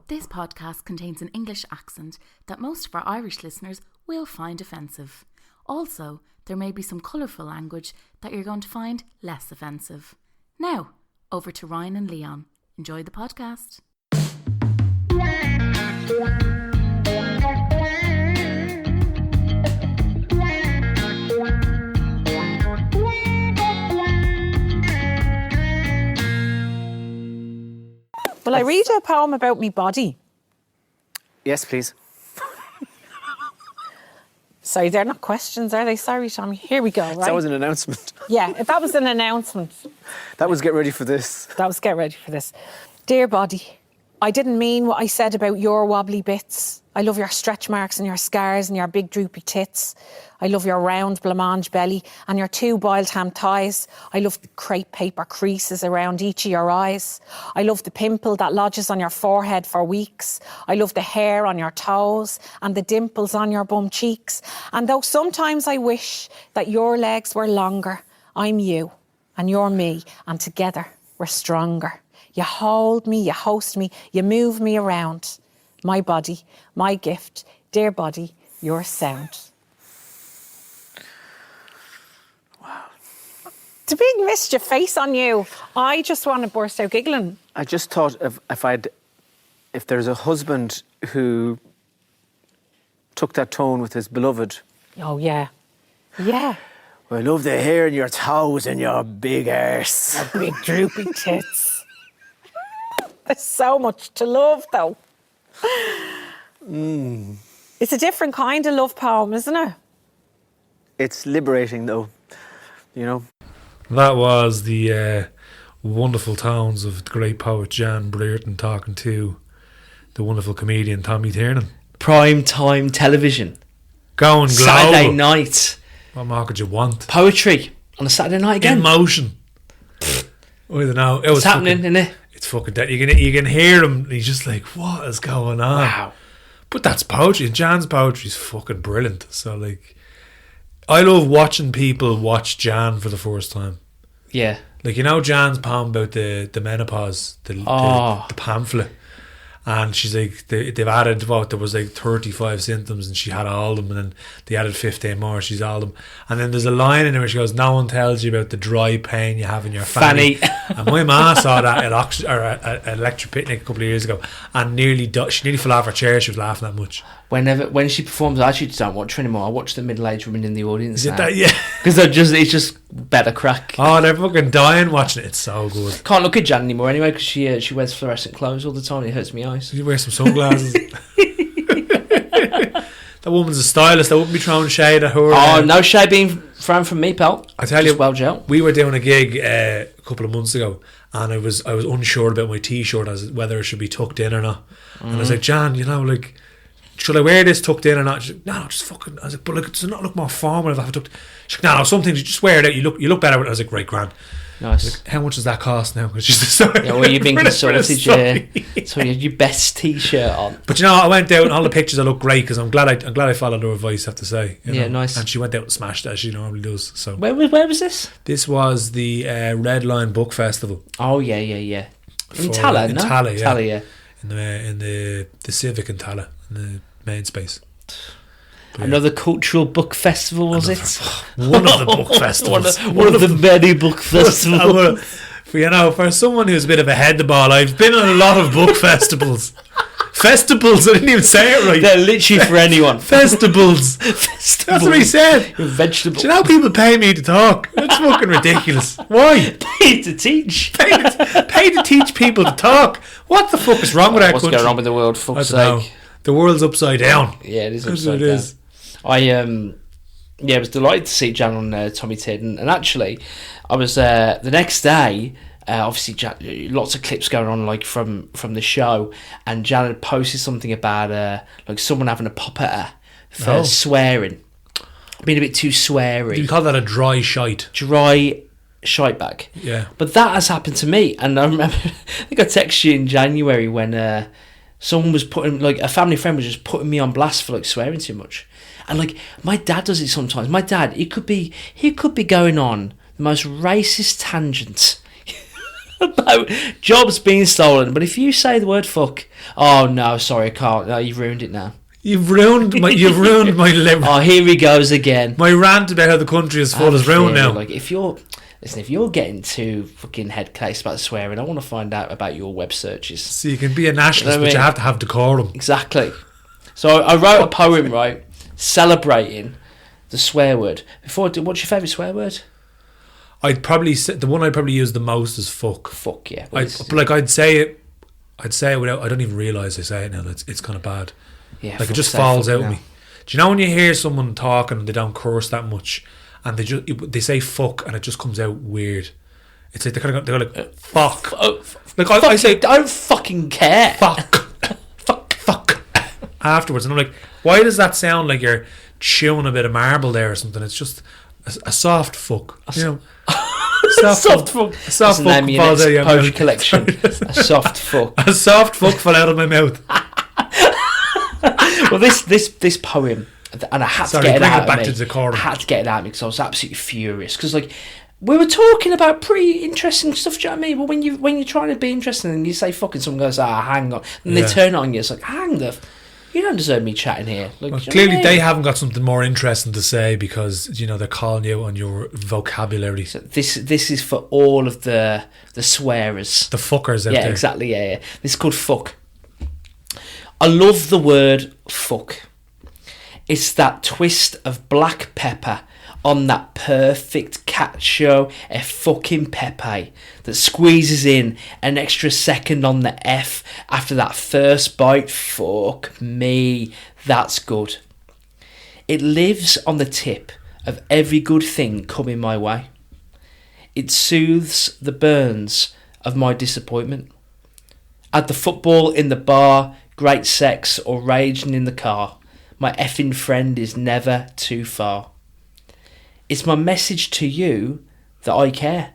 This podcast contains an English accent that most of our Irish listeners will find offensive. Also, there may be some colourful language that you're going to find less offensive. Now, over to Ryan and Leon. Enjoy the podcast. Will I read a poem about me body? Yes, please. Sorry, they're not questions, are they? Sorry, Tommy. Here we go, right? That was an announcement. Yeah, if that was an announcement. That was get ready for this. That was get ready for this. Dear body, I didn't mean what I said about your wobbly bits. I love your stretch marks and your scars and your big droopy tits. I love your round blancmange belly and your 2 boiled ham thighs. I love the crepe paper creases around each of your eyes. I love the pimple that lodges on your forehead for weeks. I love the hair on your toes and the dimples on your bum cheeks. And though sometimes I wish that your legs were longer, I'm you and you're me, and together we're stronger. You hold me, you host me, you move me around. My body, my gift, dear body, your sound. Wow. It's a big mischief face on you. I just want to burst out giggling. I just thought if there's a husband who took that tone with his beloved. Oh, yeah. Yeah. I love the hair in your toes and your big arse. Your big droopy tits. There's so much to love, though. It's a different kind of love poem, isn't it? It's liberating, though, you know. That was the wonderful tones of the great poet Jan Brierton talking to the wonderful comedian Tommy Tiernan. Prime time television. Going global. Saturday night. What more could you want? Poetry on a Saturday night again. In motion. I don't know. It's happening, isn't it? It's fucking dead. You can hear him and he's just like, what is going on? Wow. But that's poetry. Jan's poetry is fucking brilliant. So, like, I love watching people watch Jan for the first time. Yeah. Like, you know Jan's poem about the menopause, the pamphlet. And she's like, they've added, there was like 35 symptoms and she had all of them, and then they added 15 more, she's all of them. And then there's a line in there where she goes, no one tells you about the dry pain you have in your fanny. And my ma saw that at Electric Picnic a couple of years ago and she nearly fell off her chair, she was laughing that much. When she performs, I actually don't watch her anymore. I watch the middle-aged women in the audience. Is it that? Yeah. Because it's just better crack. Oh, they're fucking dying watching it. It's so good. Can't look at Jan anymore anyway because she wears fluorescent clothes all the time. It hurts my eyes. You wear some sunglasses. That woman's a stylist. I wouldn't be throwing shade at her. Oh, no shade being thrown from me, pal. I tell just you, well gel. We were doing a gig a couple of months ago, and I was unsure about my t-shirt as whether it should be tucked in or not. And I was like, Jan, you know, like, should I wear this tucked in or not? She's like, no, just fucking. I was like, but like, does it not look more formal if I have it tucked? She's like, no, some things you just wear it out. You look better with it. I was like, right, grand. Nice. Like, how much does that cost now? It's just a story. Yeah, well, you've been consulted, yeah. So you had your best t-shirt on. But you know, I went out and all the pictures I look great because I'm glad I followed her advice, I have to say. You know? Nice. And she went out and smashed it as she normally does. So where was this? This was the Red Line Book Festival. Oh yeah. In Tala, no? Tala, yeah. Tala, yeah. In the Civic in Tala, in the main space. Another cultural book festival, was it? One of the book festivals. one of the many book festivals. For someone who's a bit of a head the ball, I've been on a lot of book festivals. Festivals, I didn't even say it right. They're literally for anyone. Festivals. That's what he said. Vegetables. Do you know people pay me to talk? That's fucking ridiculous. Why? Pay to teach. Pay to teach people to talk. What the fuck is wrong with our country? What's going on with the world, fuck's sake? The world's upside down. Yeah, it is upside down. I was delighted to see Jan on Tommy Tiernan, and actually, I was the next day. Obviously, Jan, lots of clips going on like from the show, and Jan had posted something about like someone having a pop at her for swearing, being a bit too sweary. You call that a dry shite? Dry shite bag. Yeah. But that has happened to me, and I remember I think I texted you in January when someone was putting, like, a family friend was just putting me on blast for like swearing too much. And like my dad does it sometimes. My dad, he could be going on the most racist tangent. about jobs being stolen. But if you say the word fuck, oh no, sorry, I can't. No, you've ruined it now. You've ruined my Oh, here he goes again. My rant about how the country is full is ruined now. Like, if you're getting too fucking head case about swearing, I want to find out about your web searches. So you can be a nationalist, You know what I but you mean? have to have decorum. Exactly. So I wrote a poem, right, celebrating the swear word. What's your favourite swear word? I'd probably say, the one I'd probably use the most is fuck. Fuck, yeah. I'd say it without, I don't even realise I say it now. It's kind of bad. Yeah, Like, it just falls out of me. Do you know when you hear someone talking and they don't curse that much, and they say fuck and it just comes out weird? It's like they go like fuck. Like I say, I don't fucking care. fuck, fuck afterwards, and I'm like, why does that sound like you're chewing a bit of marble there or something? It's just a soft fuck, you know. Soft fuck. A soft That's the fuck name of your falls out of next your poetry mouth. collection. A soft fuck. A soft fuck fell out of my mouth. Well, this poem, and I had Sorry, to get it bring it out back of to me. decorum. I had to get it out of me because I was absolutely furious. Because, like, we were talking about pretty interesting stuff, do you know what I mean? But when you're trying to be interesting and you say fucking, someone goes, hang on, and they turn on you, it's like, you don't deserve me chatting here. Like, Well, do you know clearly what I mean? they haven't got something more interesting to say because, you know, they're calling you on your vocabulary. So this is for all of the swearers. The fuckers out Yeah, there. exactly. Yeah. This is called fuck. I love the word fuck. It's that twist of black pepper on that perfect cacio e fucking pepe that squeezes in an extra second on the F after that first bite. Fuck me, that's good. It lives on the tip of every good thing coming my way. It soothes the burns of my disappointment. At the football, in the bar, great sex, or raging in the car, my effing friend is never too far. It's my message to you that I care.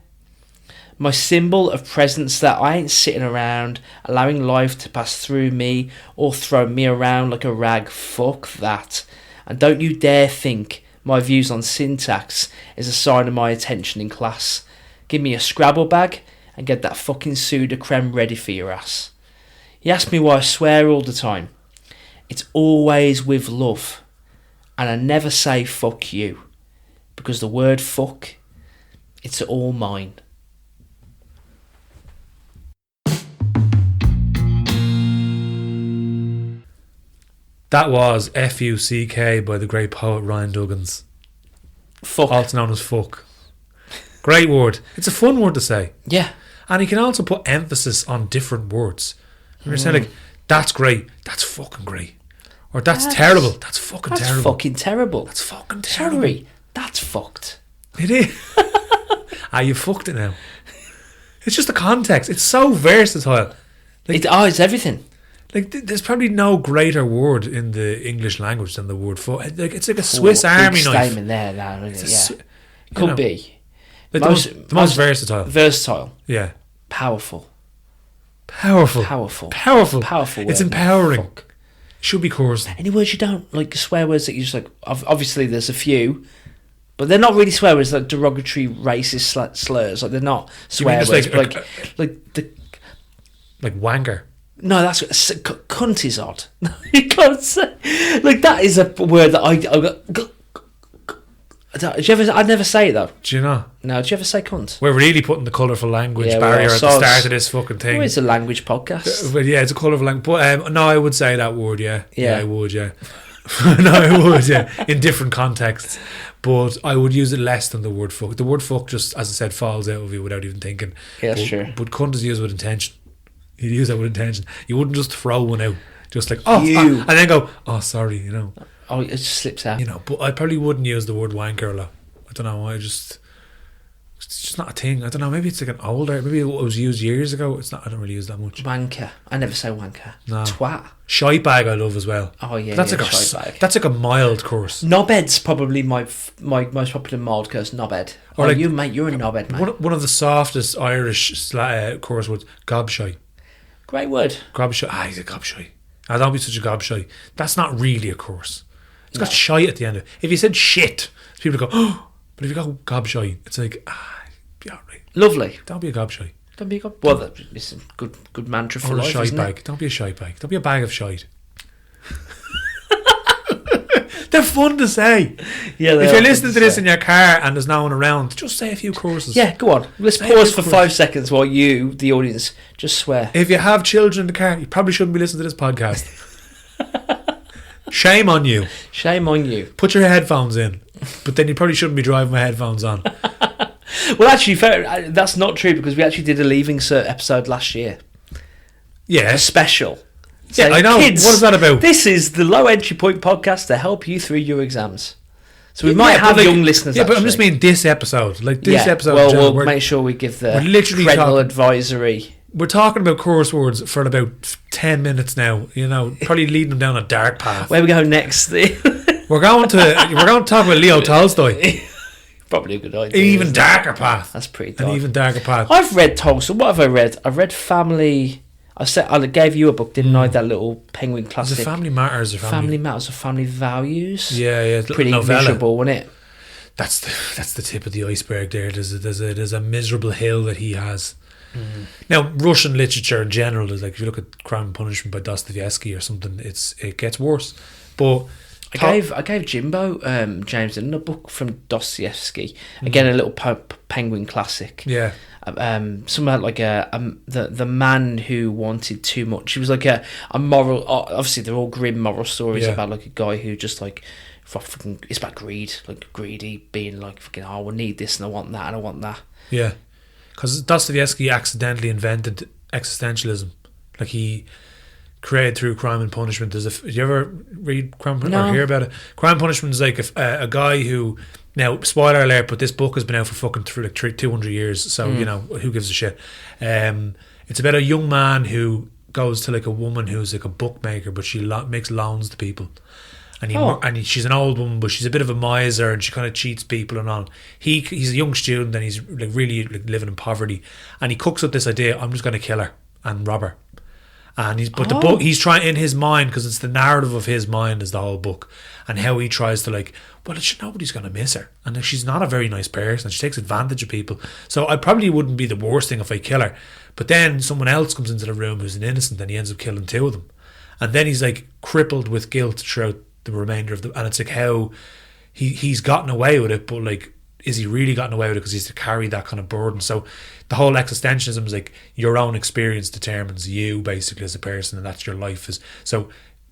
My symbol of presence that I ain't sitting around allowing life to pass through me or throw me around like a rag. Fuck that. And don't you dare think my views on syntax is a sign of my attention in class. Give me a Scrabble bag and get that fucking Suda creme ready for your ass. You ask me why I swear all the time. It's always with love. And I never say fuck you. Because the word fuck, it's all mine. That was F-U-C-K by the great poet Ryan Duggins. Fuck. Also known as fuck. Great word. It's a fun word to say. Yeah. And you can also put emphasis on different words. You're saying like, that's great, that's fucking great. Or that's terrible, that's fucking That's terrible. fucking terrible. That's fucking terrible. Sorry, that's fucked. It is. You fucked it now. It's just the context. It's so versatile. Like, It's everything. like there's probably no greater word in the English language than the word fuck. Like, it's like a Swiss Army big knife. statement there, now, isn't it? It's a Yeah. you Could know, be. like Most- the most versatile. Versatile. Yeah. Powerful. Powerful. Powerful. Powerful. Powerful It's word, empowering. fuck. Should be cursed. Any words you don't like, swear words that you just like. Obviously, there's a few, but they're not really swear words. Like derogatory, racist slurs. Like they're not You mean swear just words. like But like the Like wanker. no, that's cunt is odd. You can't say like that is a word that I'd never say it though. Do you know? No, do you ever say cunt? We're really putting the colourful language Yeah, we barrier are. at the So start of this fucking thing. Oh, it's a language podcast. But yeah, it's a colourful language. But no, I would say that word, yeah. Yeah. I would, yeah. No, I would, yeah. In different contexts. But I would use it less than the word fuck. The word fuck just, as I said, falls out of you without even thinking. Yeah, that's but, true. But cunt is used with intention. You'd use that with intention. You wouldn't just throw one out. Just like, oh, You. and then go, oh, sorry, you know. Oh, it just slips out. You know, but I probably wouldn't use the word wanker a lot. I don't know. It's just not a thing. I don't know. Maybe it's like an older. Maybe it was used years ago. It's not. I don't really use that much. Wanker. I never say wanker. No. Twat. Shite bag I love as well. Oh yeah, But that's yeah, like shite bag. that's like a mild course. Knobhead's probably my most popular mild curse. Knobhead. Or Oh, like- you mate, you're a knobhead, mate. One of the softest Irish course was gobshite. Great word. Gobshite. He's a gobshite. Don't be such a gobshite. That's not really a course. It's got shite at the end of it. If you said shit, people go, oh. But if you go gobshite, it's like, be alright. Lovely. Don't be a gobshite. Don't be a gob. Well, it's a good mantra for Or a life, shite isn't bag. it? Don't be a shite bag. Don't be a bag of shite. They're fun to say. Yeah, if you're listening to this in your car and there's no one around, just say a few courses. Yeah, go on. Let's pause for 5 seconds while you, the audience, just swear. If you have children in the car, you probably shouldn't be listening to this podcast. Shame on you. Shame on you. Put your headphones in, but then you probably shouldn't be driving with headphones on. Well, actually, that's not true because we actually did a Leaving Cert episode last year. Yeah. A special. Yeah, I know. Kids, what is that about? This is the Low Entry Point podcast to help you through your exams. So we might have young listeners. Yeah, but I'm just meaning this episode. Like this episode. Well, we'll make sure we give the parental advisory. We're talking about curse words for about 10 minutes now. You know, probably leading them down a dark path. Where we go next? we're going to talk about Leo Tolstoy. Probably a good idea. An even darker path. That's pretty dark. An even darker path. I've read Tolstoy. What have I read? I read Family. I gave you a book, didn't I? That little penguin classic. Is it Family Matters or Family Matters or Family Values? Yeah. Pretty novella. miserable, wasn't it? That's the tip of the iceberg. There, there's a miserable hill that he has. Mm. Now, Russian literature in general is like, if you look at Crime and Punishment by Dostoevsky or something, it gets worse. But I gave Jimbo James Dillon a book from Dostoevsky. Again, a little penguin classic. Yeah. Something about like the man who wanted too much. It was like a moral. Obviously, they're all grim moral stories about like a guy who just like fucking. It's about greed, like greedy, being like fucking. Oh, I need this and I want that and I want that. Yeah, because Dostoevsky accidentally invented existentialism. Like he created through Crime and Punishment. Did you ever read Crime and Punishment or hear about it? Crime and Punishment is like a guy who. Now, spoiler alert, but this book has been out for fucking 200 years, so, you know, who gives a shit? It's about a young man who goes to, like, a woman who's, like, a bookmaker, but she makes loans to people. And she's an old woman, but she's a bit of a miser, and she kind of cheats people and all. He's a young student, and he's, like, really like, living in poverty. And he cooks up this idea, I'm just going to kill her and rob her. And the book, he's trying in his mind, because it's the narrative of his mind is the whole book, and how he tries to like, well, nobody's going to miss her, and she's not a very nice person, and she takes advantage of people. So I probably wouldn't be the worst thing if I kill her, but then someone else comes into the room who's an innocent, and he ends up killing two of them, and then he's like crippled with guilt throughout the remainder of and it's like how he's gotten away with it, but like, is he really gotten away with it because he's to carry that kind of burden? So the whole existentialism is like your own experience determines you basically as a person, and that's your life is. So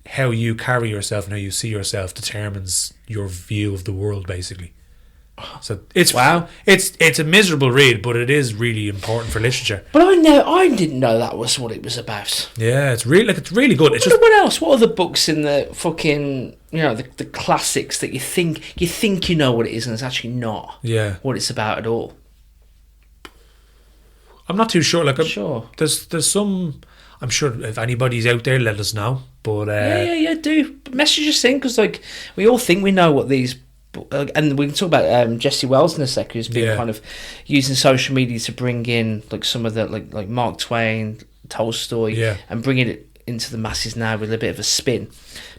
how you carry yourself and how you see yourself determines your view of the world basically. So it's it's a miserable read, but it is really important for literature. But I didn't know that was what it was about. Yeah, it's really good. It's what else? What other books in the fucking the classics that you think you know what it is and it's actually not? Yeah, what it's about at all. I'm not too sure. Like, sure. There's some. I'm sure if anybody's out there, let us know. But do message us in, because like we all think we know what these. And we can talk about Jessie Welles in a sec, who's been kind of using social media to bring in like some of the like Mark Twain, Tolstoy, and bringing it into the masses now with a bit of a spin.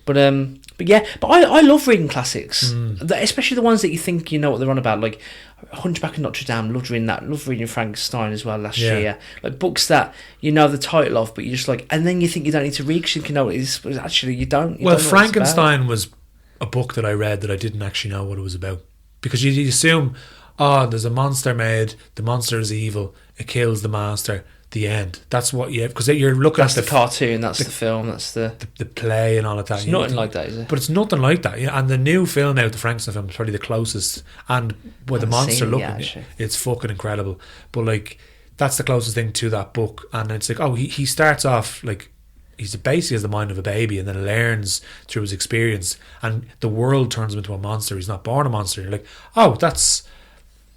But I love reading classics, especially the ones that you think you know what they're on about, like Hunchback of Notre Dame. Loved reading that. Loved reading Frankenstein as well last year. Like books that you know the title of, but you just like, and then you think you don't need to read because you can know what it is, but actually you don't. Well, Frankenstein was a book that I read that I didn't actually know what it was about, because you assume, there's a monster made, the monster is evil, it kills the master, the end. That's what because you're looking at the cartoon, that's the film, that's the play and all of that. It's nothing like that, is it? But it's nothing like that. Yeah, and the new film now, the Frankenstein film, is probably the closest, and with the monster looking, it's fucking incredible. But like, that's the closest thing to that book, and it's like, he starts off like, he's basically has the mind of a baby, and then learns through his experience, and the world turns him into a monster. He's not born a monster. You're like, that's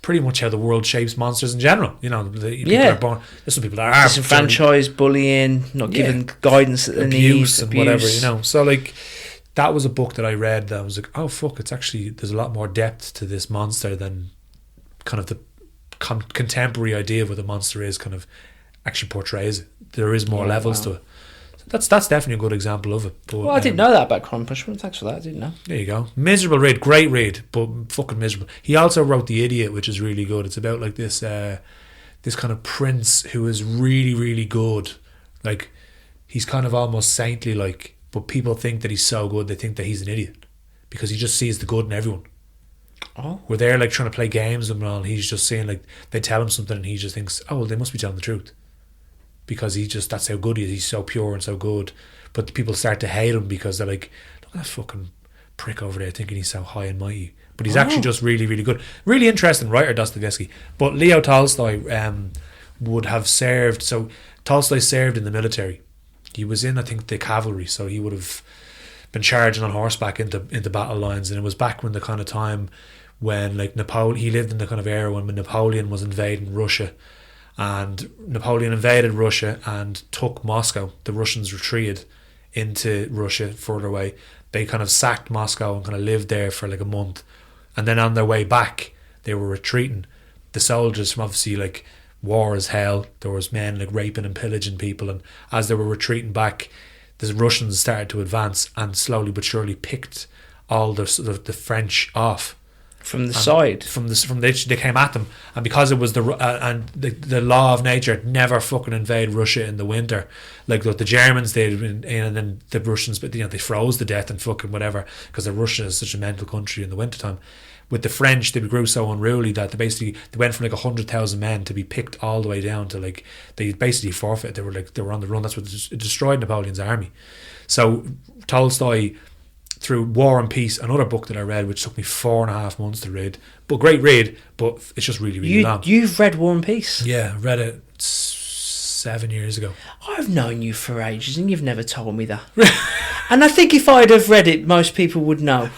pretty much how the world shapes monsters in general. You know, people are born. There's some people that are disenfranchised, bullying, not given guidance that they need, abuse and whatever. You know, so like, that was a book that I read that I was like, oh fuck, it's actually, there's a lot more depth to this monster than kind of the contemporary idea of what the monster is kind of actually portrays it. There is more levels to it. That's definitely a good example of it. But, I didn't know that about Crime and Punishment. Thanks for that. I didn't know. There you go. Miserable read, great read, but fucking miserable. He also wrote The Idiot, which is really good. It's about like this this kind of prince who is really, really good. Like, he's kind of almost saintly, like, but people think that he's so good, they think that he's an idiot because he just sees the good in everyone. Oh. We're there, like, trying to play games with him and all, and he's just saying, like, they tell him something and he just thinks, oh, well, they must be telling the truth. Because that's how good he is. He's so pure and so good. But the people start to hate him because they're like, look at that fucking prick over there thinking he's so high and mighty. But he's actually just really, really good. Really interesting writer, Dostoevsky. But Leo Tolstoy would have served... So Tolstoy served in the military. He was in, I think, the cavalry. So he would have been charging on horseback into battle lines. And it was back when the kind of time when, like, Napoleon... He lived in the kind of era when Napoleon was invading Russia. And Napoleon invaded Russia and took Moscow. The Russians retreated into Russia further away. They kind of sacked Moscow and kind of lived there for like a month. And then on their way back, they were retreating. The soldiers from, obviously, like, war is hell. There was men like raping and pillaging people. And as they were retreating back, the Russians started to advance and slowly but surely picked all the French off. From the side, they came at them, and because it was the law of nature, never fucking invade Russia in the winter, like what the Germans did, and then the Russians, but they froze to death and fucking whatever, because Russia is such a mental country in the wintertime. With the French, they grew so unruly that they went from like 100,000 men to be picked all the way down to, like, they basically forfeit. They were on the run. That's what destroyed Napoleon's army. So Tolstoy, through War and Peace, another book that I read, which took me 4.5 months to read, but great read, but it's just really, really long. You've read War and Peace? Yeah, I read it 7 years ago. I've known you for ages and you've never told me that. And I think if I'd have read it, most people would know.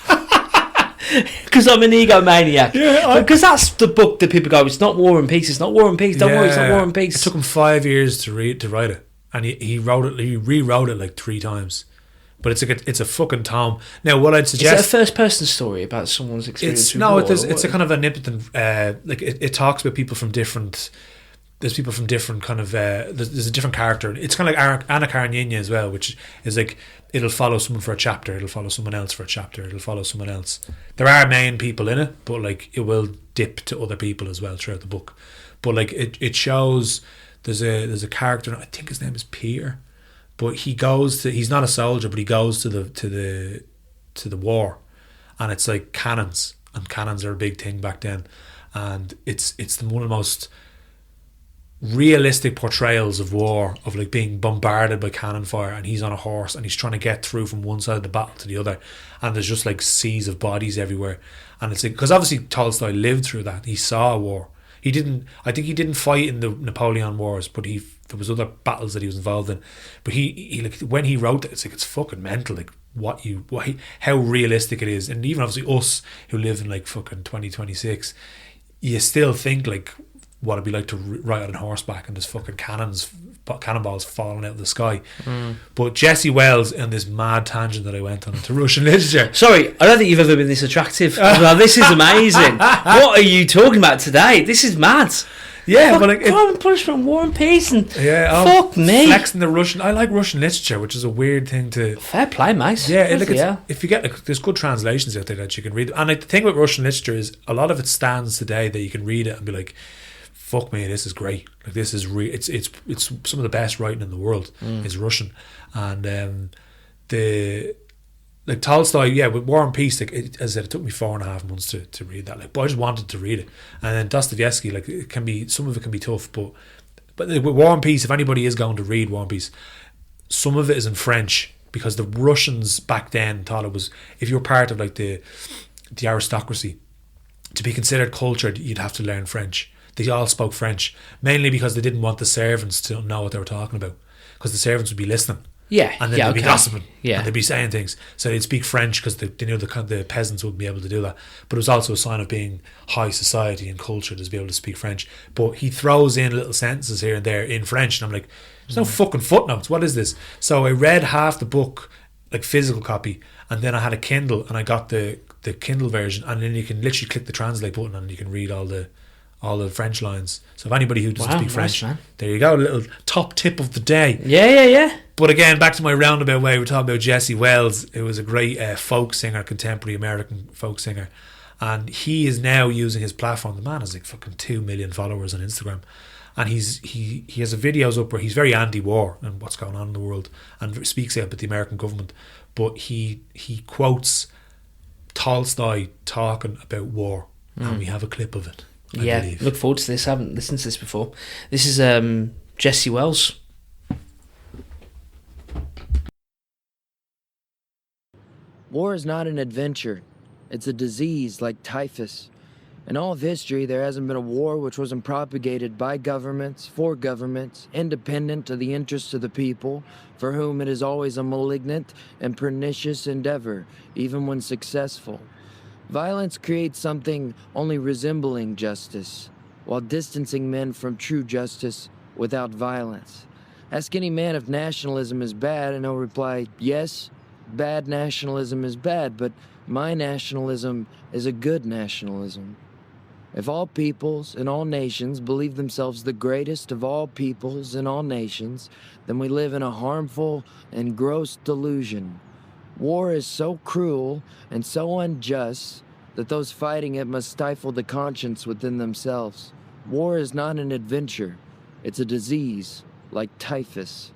Because I'm an egomaniac. Yeah, because that's the book that people go, it's not War and Peace, it's not War and Peace, don't worry, it's not War and Peace. It took him 5 years to write it, and he rewrote it like 3 times. But it's a fucking tom. Now, what I'd suggest... Is it a first-person story about someone's experience with war? It's a kind of omnipotent... like, it talks about people from different... There's people from different kind of... there's a different character. It's kind of like Anna Karenina as well, which is like, it'll follow someone for a chapter, it'll follow someone else for a chapter, it'll follow someone else. There are main people in it, but, like, it will dip to other people as well throughout the book. But, like, it shows... There's a character, I think his name is Peter... But he's not a soldier, but he goes to the war, and it's like cannons, and cannons are a big thing back then, and it's one of the most realistic portrayals of war, of like being bombarded by cannon fire, and he's on a horse and he's trying to get through from one side of the battle to the other, and there's just like seas of bodies everywhere, and it's like, because obviously Tolstoy lived through that, he saw a war. I think he didn't fight in the Napoleon Wars, but there was other battles that he was involved in. But he like, when he wrote it, it's like, it's fucking mental, like how realistic it is. And even obviously us who live in like fucking 2026, you still think like what it'd be like to ride on horseback and there's fucking cannonballs falling out of the sky. But Jessie Welles, and this mad tangent that I went on into Russian literature. Sorry, I don't think you've ever been this attractive. Well, this is amazing. What are you talking about today? This is mad. Yeah, but like, crime and punishment, War and Peace, and fuck me, flexing the Russian. I like Russian literature, which is a weird thing to. Fair play, mate. Yeah, if you get like, there's good translations out there that you can read, and like, the thing with Russian literature is a lot of it stands today that you can read it and be like, fuck me, this is great. Like, this is it's some of the best writing in the world is Russian, and like Tolstoy, with War and Peace, like, as I said, it took me 4.5 months to read that. Like, but I just wanted to read it. And then Dostoevsky, like, it can be, some of it can be tough, but with War and Peace, if anybody is going to read War and Peace, some of it is in French, because the Russians back then thought it was, if you were part of like the aristocracy, to be considered cultured, you'd have to learn French. They all spoke French, mainly because they didn't want the servants to know what they were talking about, because the servants would be listening. And then they'd be gossiping. And they'd be saying things. So they'd speak French because they knew the peasants wouldn't be able to do that. But it was also a sign of being high society and culture to be able to speak French. But he throws in little sentences here and there in French, and I'm like, there's no fucking footnotes. What is this? So I read half the book, like physical copy, and then I had a Kindle, and I got the Kindle version, and then you can literally click the translate button and you can read all the French lines. So if anybody who doesn't speak French, there you go, a little top tip of the day. Yeah. But again, back to my roundabout way, we're talking about Jessie Welles, who was a great folk singer, contemporary American folk singer, and he is now using his platform. The man has like fucking 2 million followers on Instagram, and he has videos up where he's very anti-war and what's going on in the world, and speaks out about the American government, but he quotes Tolstoy talking about war, and we have a clip of it. I believe. Look forward to this. I haven't listened to this before. This is Jessie Welles. War is not an adventure. It's a disease like typhus. In all of history, there hasn't been a war which wasn't propagated by governments, for governments, independent of the interests of the people, for whom it is always a malignant and pernicious endeavor, even when successful. Violence creates something only resembling justice, while distancing men from true justice without violence. Ask any man if nationalism is bad, and he'll reply, yes, bad nationalism is bad, but my nationalism is a good nationalism. If all peoples and all nations believe themselves the greatest of all peoples and all nations, then we live in a harmful and gross delusion. War is so cruel and so unjust that those fighting it must stifle the conscience within themselves. War is not an adventure. It's a disease, like typhus.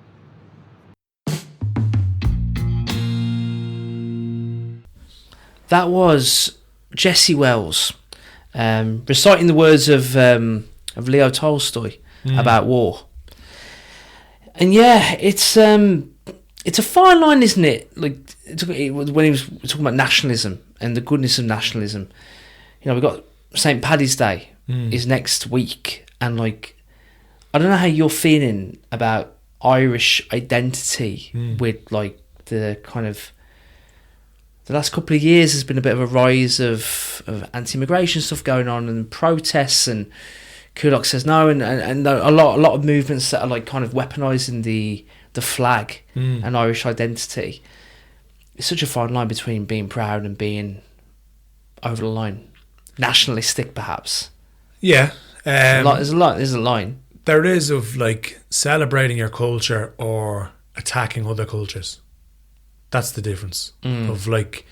That was Jessie Welles reciting the words of Leo Tolstoy about war. And yeah, it's a fine line, isn't it? Like when he was talking about nationalism and the goodness of nationalism. You know, we've got St. Paddy's Day is next week, and like, I don't know how you're feeling about Irish identity with like the kind of the last couple of years. There's been a bit of a rise of anti-immigration stuff going on and protests, and Kulak says no, and a lot of movements that are like kind of weaponising the flag and Irish identity. It's such a fine line between being proud and being over the line, nationalistic perhaps. Yeah, there's a line. There is, of like celebrating your culture or attacking other cultures. That's the difference. Of like,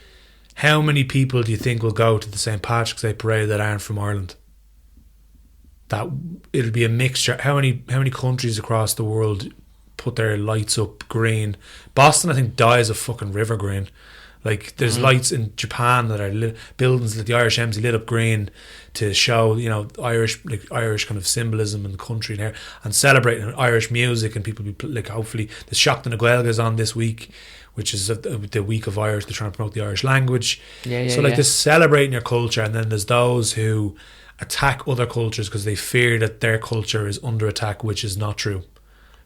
how many people do you think will go to the St. Patrick's Day parade that aren't from Ireland? That it'll be a mixture. How many countries across the world put their lights up green? Boston, I think, dyes a fucking river green. Like, there's lights in Japan that are buildings that the Irish Embassy lit up green to show, you know, Irish kind of symbolism in the country there, and celebrating Irish music, and people be like, hopefully the Seacht na Gaeilge is on this week, which is the week of Irish. They're trying to promote the Irish language. So like this celebrating your culture, and then there's those who attack other cultures because they fear that their culture is under attack, which is not true,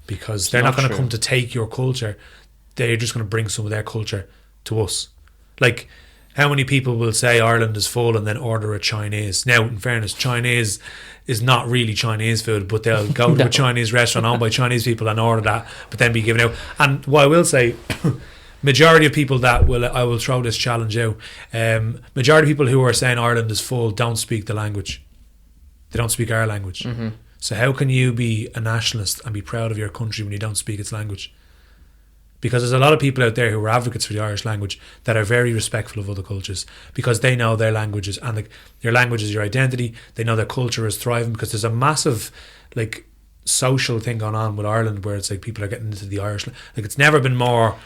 because they're not going to come to take your culture. They're just going to bring some of their culture to us. Like, how many people will say Ireland is full and then order a Chinese? Now, in fairness, Chinese is not really Chinese food, but they'll go to a Chinese restaurant owned by Chinese people and order that, but then be given out. And what I will say, majority of people that I will throw this challenge out, majority of people who are saying Ireland is full don't speak the language. They don't speak our language. So how can you be a nationalist and be proud of your country when you don't speak its language? Because there's a lot of people out there who are advocates for the Irish language that are very respectful of other cultures, because they know their languages, and your language is your identity. They know their culture is thriving, because there's a massive like social thing going on with Ireland where it's like people are getting into the Irish. Like, it's never been more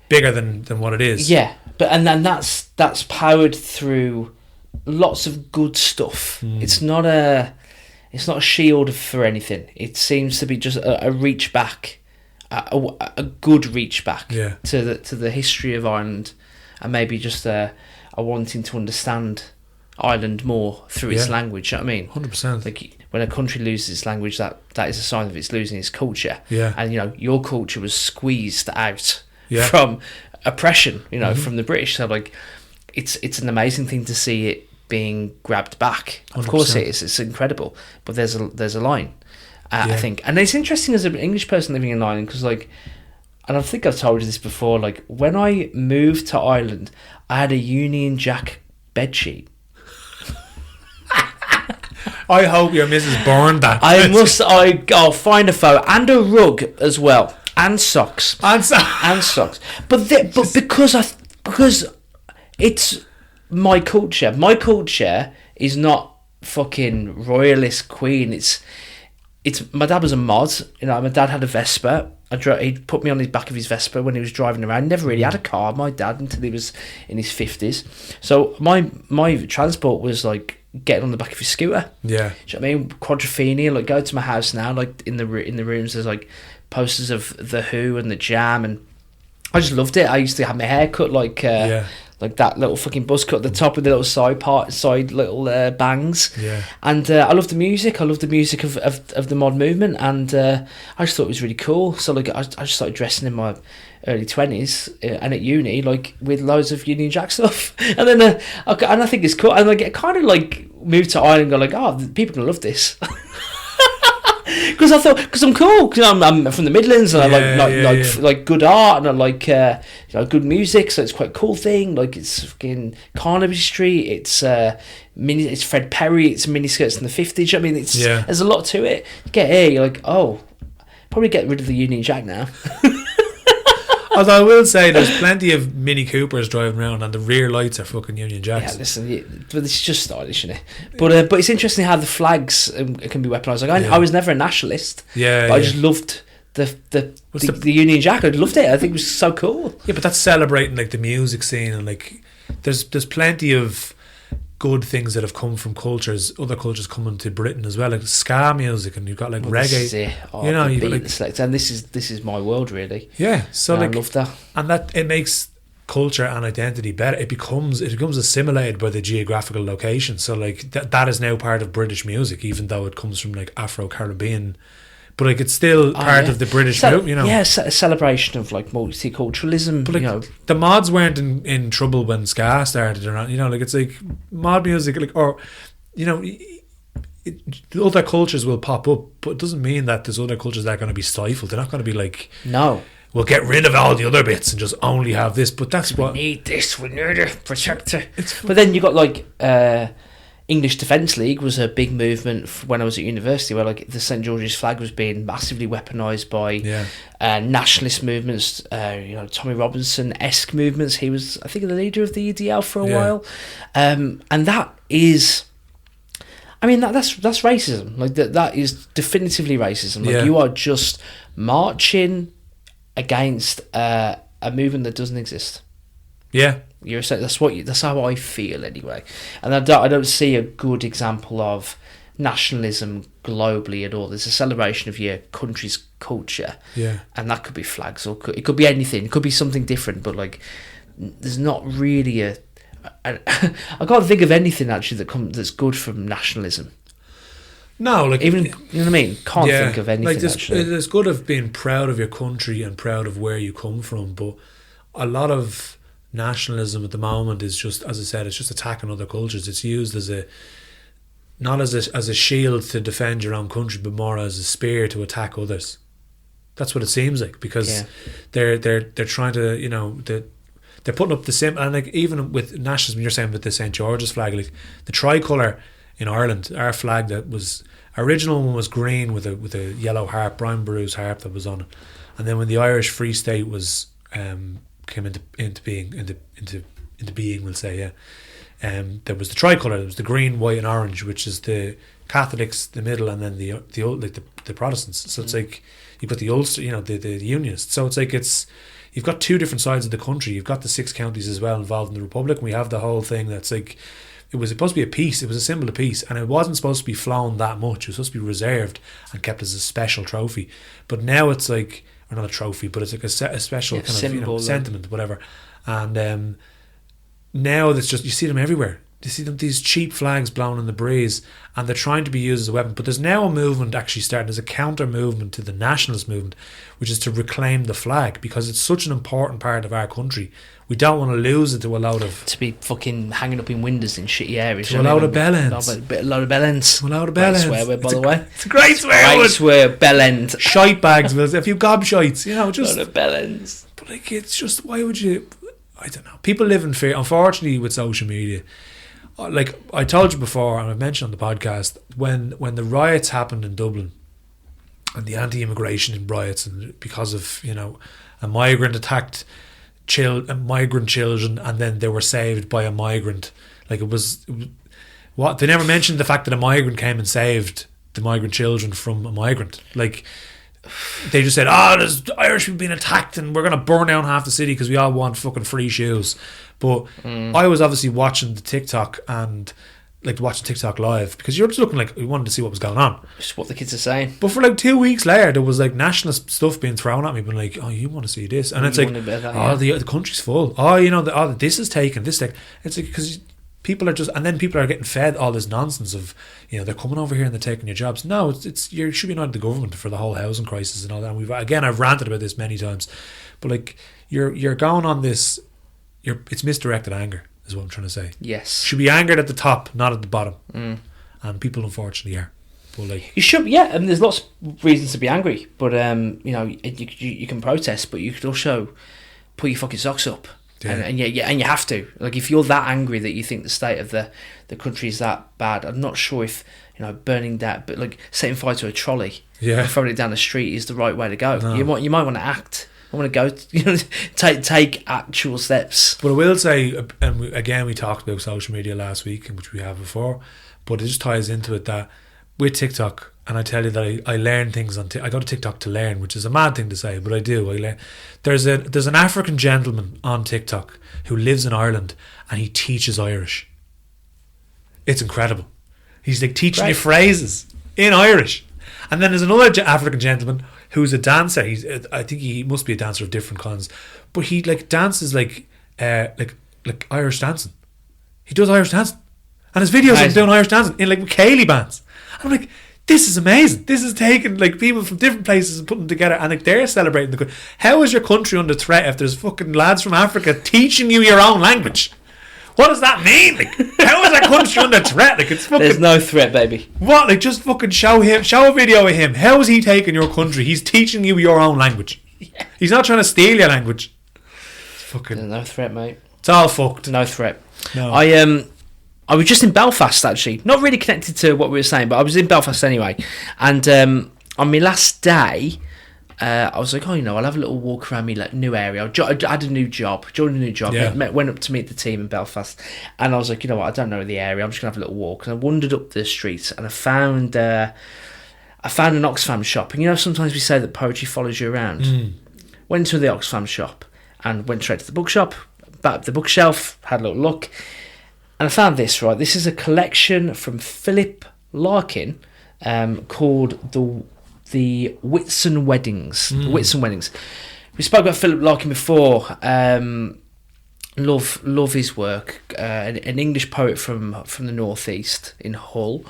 bigger than what it is. Yeah, but and then that's powered through lots of good stuff. It's not a shield for anything. It seems to be just a reach back. A good reach back to the history of Ireland, and maybe just a wanting to understand Ireland more through its language. You know what I mean? 100%. Like, when a country loses its language, that is a sign of it's losing its culture. Yeah. And, you know, your culture was squeezed out from oppression, you know, from the British. So, like, it's an amazing thing to see it being grabbed back. 100%. Of course it is. It's incredible. But there's a line. I think, and it's interesting as an English person living in Ireland, because like, and I think I've told you this before, like, when I moved to Ireland, I had a Union Jack bedsheet. I hope your missus burned that. I'll find a photo, and a rug as well, and socks, and socks. But because it's my culture. My culture is not fucking royalist queen. my dad was a mod. You know, my dad had a Vespa. He'd put me on the back of his Vespa when he was driving around. Never really had a car, my dad, until he was in his 50s. So my transport was like getting on the back of his scooter. Yeah. Do you know what I mean? Quadrophenia. Like, go to my house now, like in the rooms there's like posters of The Who and The Jam, and I just loved it. I used to have my hair cut like that little fucking buzz cut at the top with the little side little bangs. Yeah. And I love the music. I love the music of the mod movement, and I just thought it was really cool. So like I just started dressing in my early 20s and at uni, like with loads of Union Jack stuff. And then and I think it's cool. And like it kind of like moved to Ireland and go like, oh, people gonna love this. Because I thought, because I'm cool, because I'm from the Midlands, and I like good art, and I like good music, so it's quite a cool thing. Like, it's fucking Carnaby Street, it's it's Fred Perry, it's miniskirts in the 50s. I mean, there's a lot to it. You get here, you're like, oh, probably get rid of the Union Jack now. Although I will say there's plenty of Mini Coopers driving around and the rear lights are fucking Union Jacks. Yeah, listen, but it's just stylish, isn't it? But it's interesting how the flags can be weaponised. Like, I was never a nationalist. Yeah, but I just loved the Union Jack. I loved it. I think it was so cool. Yeah, but that's celebrating like the music scene, and like there's plenty of good things that have come from other cultures coming to Britain as well, like ska music, and you've got like reggae. This is it. You know, you've got like, and this is my world, really. Yeah, so like, I love that, and that it makes culture and identity better. It becomes assimilated by the geographical location. So like that is now part of British music, even though it comes from like Afro-Caribbean. But like it's still part of the British group, you know. Yeah, a celebration of like multiculturalism. But like, you know, the mods weren't in trouble when ska started, or you know, like it's like mod music, like, or you know, other cultures will pop up, but it doesn't mean that there's other cultures that are going to be stifled. They're not going to be like, no, we'll get rid of all the other bits and just only have this. But that's what we need. This, we need it, protect it. But then you got like. English Defence League was a big movement when I was at university, where like the St George's flag was being massively weaponised by nationalist movements, Tommy Robinson-esque movements. He was, I think, the leader of the EDL for a while, and that is, I mean, that's racism. Like that is definitively racism. Like you are just marching against a movement that doesn't exist. Yeah. That's how I feel anyway, and I don't see a good example of nationalism globally at all. There's a celebration of your country's culture, and that could be flags, or it could be anything. It could be something different, but like, there's not really I can't think of anything actually that's good from nationalism. No, like, even, you know what I mean? Can't think of anything. Like, actually, it's good of being proud of your country and proud of where you come from, but a lot of nationalism at the moment is just, as I said, it's just attacking other cultures. It's used as not as a shield to defend your own country, but more as a spear to attack others. That's what it seems like, because they're trying to, you know, they're putting up the same, and like even with nationalism, you're saying with the St George's flag, like the tricolour in Ireland, our flag, that was original one was green with a yellow harp, Brian Boru's harp that was on it, and then when the Irish Free State was came into being, we'll say, there was the tricolour. There was the green, white, and orange, which is the Catholics, the middle, and then the Protestants. So it's like you've got the Ulster, you know, the Unionists. So it's like you've got two different sides of the country. You've got the 6 counties as well involved in the Republic, and we have the whole thing that's like, it was supposed to be a peace. It was a symbol of peace, and it wasn't supposed to be flown that much. It was supposed to be reserved and kept as a special trophy. But now it's like, or not a trophy, but it's like a special kind of, you know, sentiment, whatever. And now it's just, you see them everywhere. You see them, these cheap flags blown in the breeze, and they're trying to be used as a weapon. But there's now a movement actually starting. There's a counter movement to the nationalist movement, which is to reclaim the flag, because it's such an important part of our country. We don't want to lose it to a load of, to be fucking hanging up in windows in shitty areas. To a load of bellends. A load of bellends. A load of bellends. Swear word, by the way. It's a great swear word. Great swear, bellend. Shite bags, a few gobshites, you know, just. A load of bellends. But like, it's just, why would you? I don't know. People live in fear. Unfortunately, with social media, like I told you before, and I've mentioned on the podcast, when the riots happened in Dublin, and the anti-immigration riots, and because of, you know, a migrant attacked migrant children, and then they were saved by a migrant. Like, it was what they never mentioned, the fact that a migrant came and saved the migrant children from a migrant. Like, they just said, there's Irish people being attacked and we're going to burn down half the city because we all want fucking free shoes. But I was obviously watching the TikTok and like watching TikTok live because you're just looking like we wanted to see what was going on. Just what the kids are saying. But for like 2 weeks later, there was like nationalist stuff being thrown at me, being like, you want to see this? And it's like, the country's full. This is taken. It's like, because people are just, and then people are getting fed all this nonsense of, they're coming over here and they're taking your jobs. No, you should be not the government for the whole housing crisis and all that. And I've ranted about this many times, but like you're going on this, it's misdirected anger is what I'm trying to say. Yes, should be angered at the top, not at the bottom, and people unfortunately are. But like you should, and there's lots of reasons to be angry, but you can protest, but you could also put your fucking socks up. Yeah. And you have to. Like, if you're that angry that you think the state of the country is that bad, I'm not sure if burning that, but like setting fire to a trolley and throwing it down the street is the right way to go. No. You might want to act. I want to go. Take actual steps. But I will say, and again, we talked about social media last week, which we have before, but it just ties into it that with TikTok. And I tell you that I learn things on I go to TikTok to learn, which is a mad thing to say, but I do. I learn. There's an African gentleman on TikTok who lives in Ireland and he teaches Irish. It's incredible. He's like teaching you phrases in Irish. And then there's another African gentleman who's a dancer. I think he must be a dancer of different kinds, but he like dances like Irish dancing. He does Irish dancing, and his videos of him doing Irish dancing in like Cayley bands. I'm like, this is amazing. This is taking like people from different places and putting them together, and like they're celebrating the country. How is your country under threat if there's fucking lads from Africa teaching you your own language? What does that mean? Like, how is that country under threat? Like, it's fucking. There's no threat, baby. What? Like, just fucking show a video of him. How is he taking your country? He's teaching you your own language. Yeah. He's not trying to steal your language. It's fucking. There's no threat, mate. It's all fucked. No threat. No. I was just in Belfast, actually. Not really connected to what we were saying, but I was in Belfast anyway. And on my last day, I was like, I'll have a little walk around my new area. I had a new job, joined a new job, went up to meet the team in Belfast. And I was like, I don't know the area. I'm just going to have a little walk. And I wandered up the streets and I found an Oxfam shop. And sometimes we say that poetry follows you around. Went to the Oxfam shop and went straight to the bookshop, back up the bookshelf, had a little look. And I found this, right? This is a collection from Philip Larkin called the Whitsun Weddings. The Whitsun Weddings. We spoke about Philip Larkin before. Love his work. An English poet from the northeast in Hull.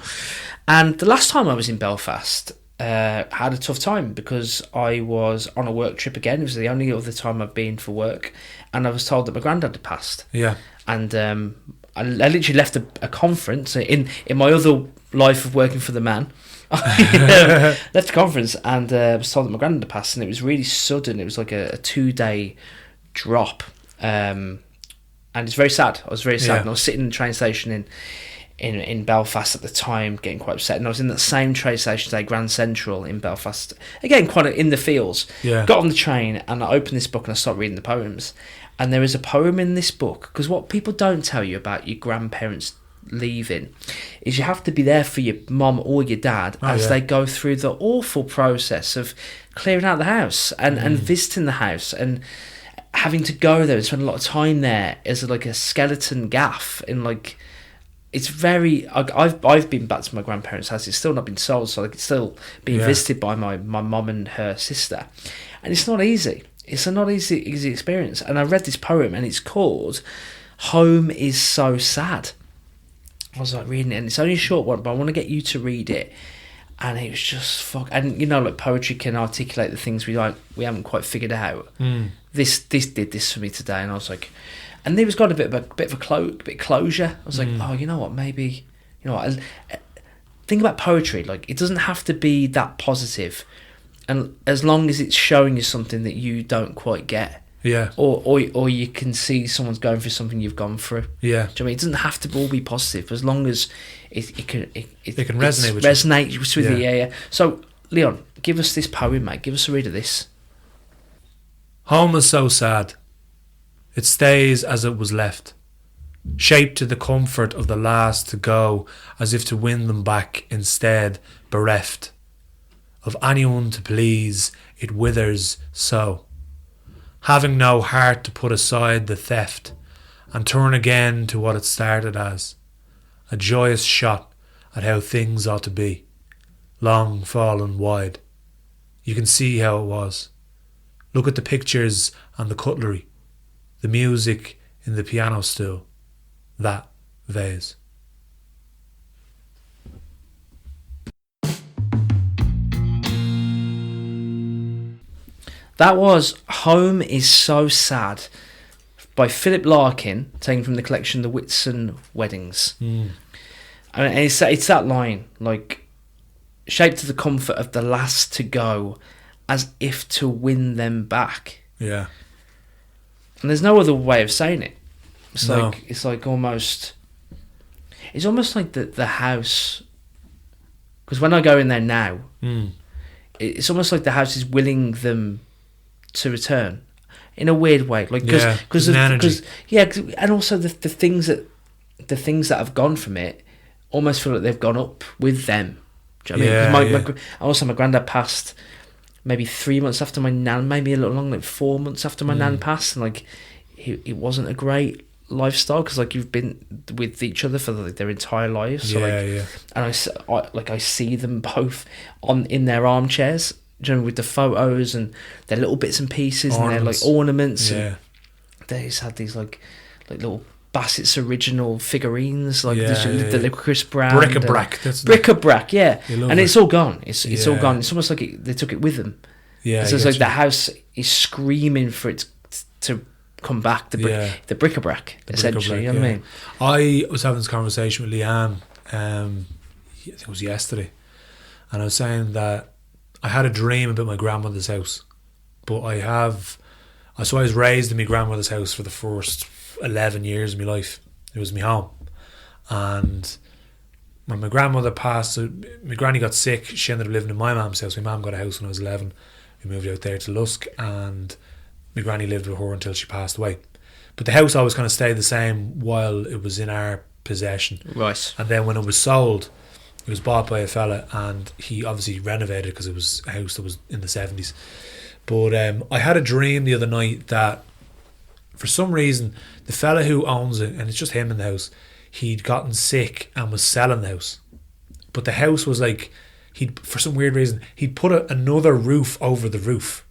And the last time I was in Belfast, had a tough time because I was on a work trip again. It was the only other time I've been for work, and I was told that my granddad had passed. Yeah. And I literally left a conference in my other life of working for the man. Left the conference and was told that my granddad had passed, and it was really sudden. It was like a 2-day drop, and it's very sad. I was very sad, and I was sitting in the train station in Belfast at the time, getting quite upset. And I was in that same train station today, Grand Central in Belfast, again quite in the fields. Got on the train and I opened this book and I started reading the poems. And there is a poem in this book, because what people don't tell you about your grandparents leaving is you have to be there for your mum or your dad as they go through the awful process of clearing out the house and visiting the house and having to go there and spend a lot of time there as like a skeleton gaff. And like, it's very, I've been back to my grandparents' house. It's still not been sold, so like it's still being visited by my mum and her sister, and it's not easy. It's a not easy experience. And I read this poem, and it's called "Home Is So Sad." I was like reading it, and it's only a short one, but I want to get you to read it. And it was just and like poetry can articulate the things we haven't quite figured out. This did this for me today, and I was like, and there was got a bit of closure. I was like, oh, you know what? Maybe I think about poetry. Like, it doesn't have to be that positive. And as long as it's showing you something that you don't quite get, or you can see someone's going through something you've gone through, Do you know what I mean? It doesn't have to all be positive, but as long as it can resonate with you. So, Leon, give us this poem, mate. Give us a read of this. Home is so sad. It stays as it was left, shaped to the comfort of the last to go, as if to win them back instead, bereft. Of anyone to please, it withers so. Having no heart to put aside the theft and turn again to what it started as. A joyous shot at how things ought to be. Long fallen wide. You can see how it was. Look at the pictures and the cutlery. The music in the piano stool. That vase. That was Home is So Sad by Philip Larkin, taken from the collection The Whitsun Weddings. And it's that line, like, shaped to the comfort of the last to go, as if to win them back. Yeah. And there's no other way of saying it. It's almost like the house, because when I go in there now, it's almost like the house is willing them to return in a weird way, like because and also the things that have gone from it almost feel like they've gone up with them. Do you know what I mean? My granddad passed maybe 3 months after my nan, maybe a little longer, like 4 months after my nan passed, and like it wasn't a great lifestyle, because like you've been with each other for like their entire lives, so and I see them both in their armchairs, with the photos and their little bits and pieces and their like ornaments. And they just had these like little Bassett's original figurines, like the Licorice brand, bric-a-brac, and it's all gone. It's all gone. It's almost like they took it with them. So it's like the house is screaming for it to come back. The bric-a-brac, essentially. You know what I mean? I was having this conversation with Leanne. I think it was yesterday, and I was saying that I had a dream about my grandmother's house, but I was raised in my grandmother's house for the first 11 years of my life. It was my home, and when my grandmother passed, my granny got sick. She ended up living in my mum's house. My mum got a house when I was 11. We moved out there to Lusk, and my granny lived with her until she passed away. But the house always kind of stayed the same while it was in our possession. Right. And then when it was sold, it was bought by a fella, and he obviously renovated it because it was a house that was in the 70s. But I had a dream the other night that for some reason the fella who owns it, and it's just him in the house, he'd gotten sick and was selling the house. But the house was like, for some weird reason, he'd put another roof over the roof.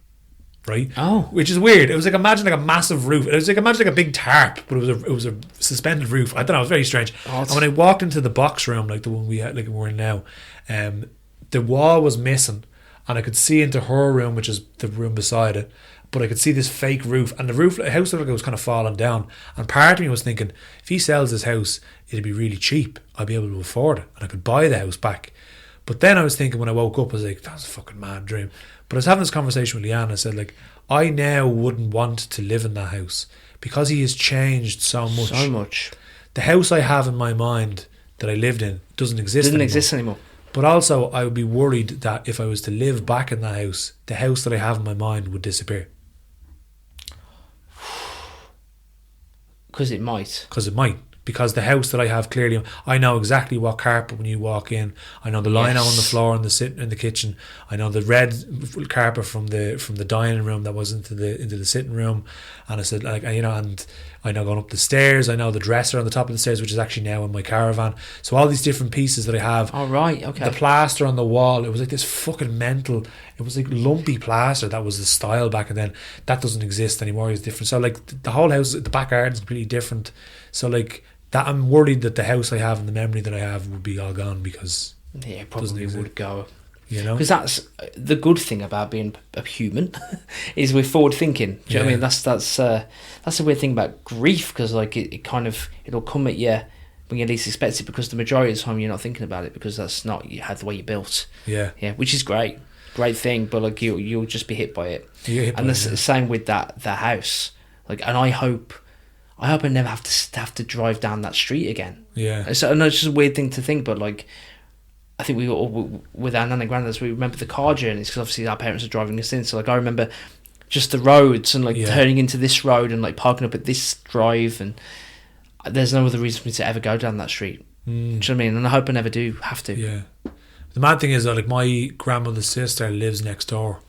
Right? Oh. Which is weird. It was like, imagine like a massive roof. It was like, imagine like a big tarp, but it was a suspended roof. I don't know, it was very strange. And when I walked into the box room, like the one we had, like we're in now, the wall was missing, and I could see into her room, which is the room beside it, but I could see this fake roof, and the house looked like it was kind of falling down. And part of me was thinking, if he sells his house, it'd be really cheap. I'd be able to afford it, and I could buy the house back. But then I was thinking, when I woke up, I was like, that's a fucking mad dream. But I was having this conversation with Leanne. I said, like, I now wouldn't want to live in that house because he has changed so much. So much. The house I have in my mind that I lived in doesn't exist anymore. But also, I would be worried that if I was to live back in that house, the house that I have in my mind would disappear. Because it might. Because the house that I have, clearly, I know exactly what carpet when you walk in. I know the lino on the floor in the kitchen. I know the red carpet from the dining room that was into the sitting room. And I said, like, and I know going up the stairs. I know the dresser on the top of the stairs, which is actually now in my caravan. So all these different pieces that I have. Oh, right, okay. The plaster on the wall, it was like this fucking mental. It was like lumpy plaster. That was the style back then. That doesn't exist anymore. It's different. So like the whole house, the back garden is completely different. So like that, I'm worried that the house I have and the memory that I have would be all gone because it probably would go. You know, because that's the good thing about being a human is we're forward thinking. Do you know what I mean? That's the weird thing about grief, because like it'll come at you when you least expect it, because the majority of the time you're not thinking about it because that's not the way you're built. Yeah, which is great thing, but like you'll just be hit by it. And the same with that house. Like, and I hope I never have to drive down that street again. Yeah. So I know it's just a weird thing to think, but like, I think we all, with our nan and granddads, we remember the car journeys because obviously our parents are driving us in. So like, I remember just the roads and like turning into this road and like parking up at this drive, and there's no other reason for me to ever go down that street. Do you know what I mean? And I hope I never do have to. Yeah. The mad thing is that, like, my grandmother's sister lives next door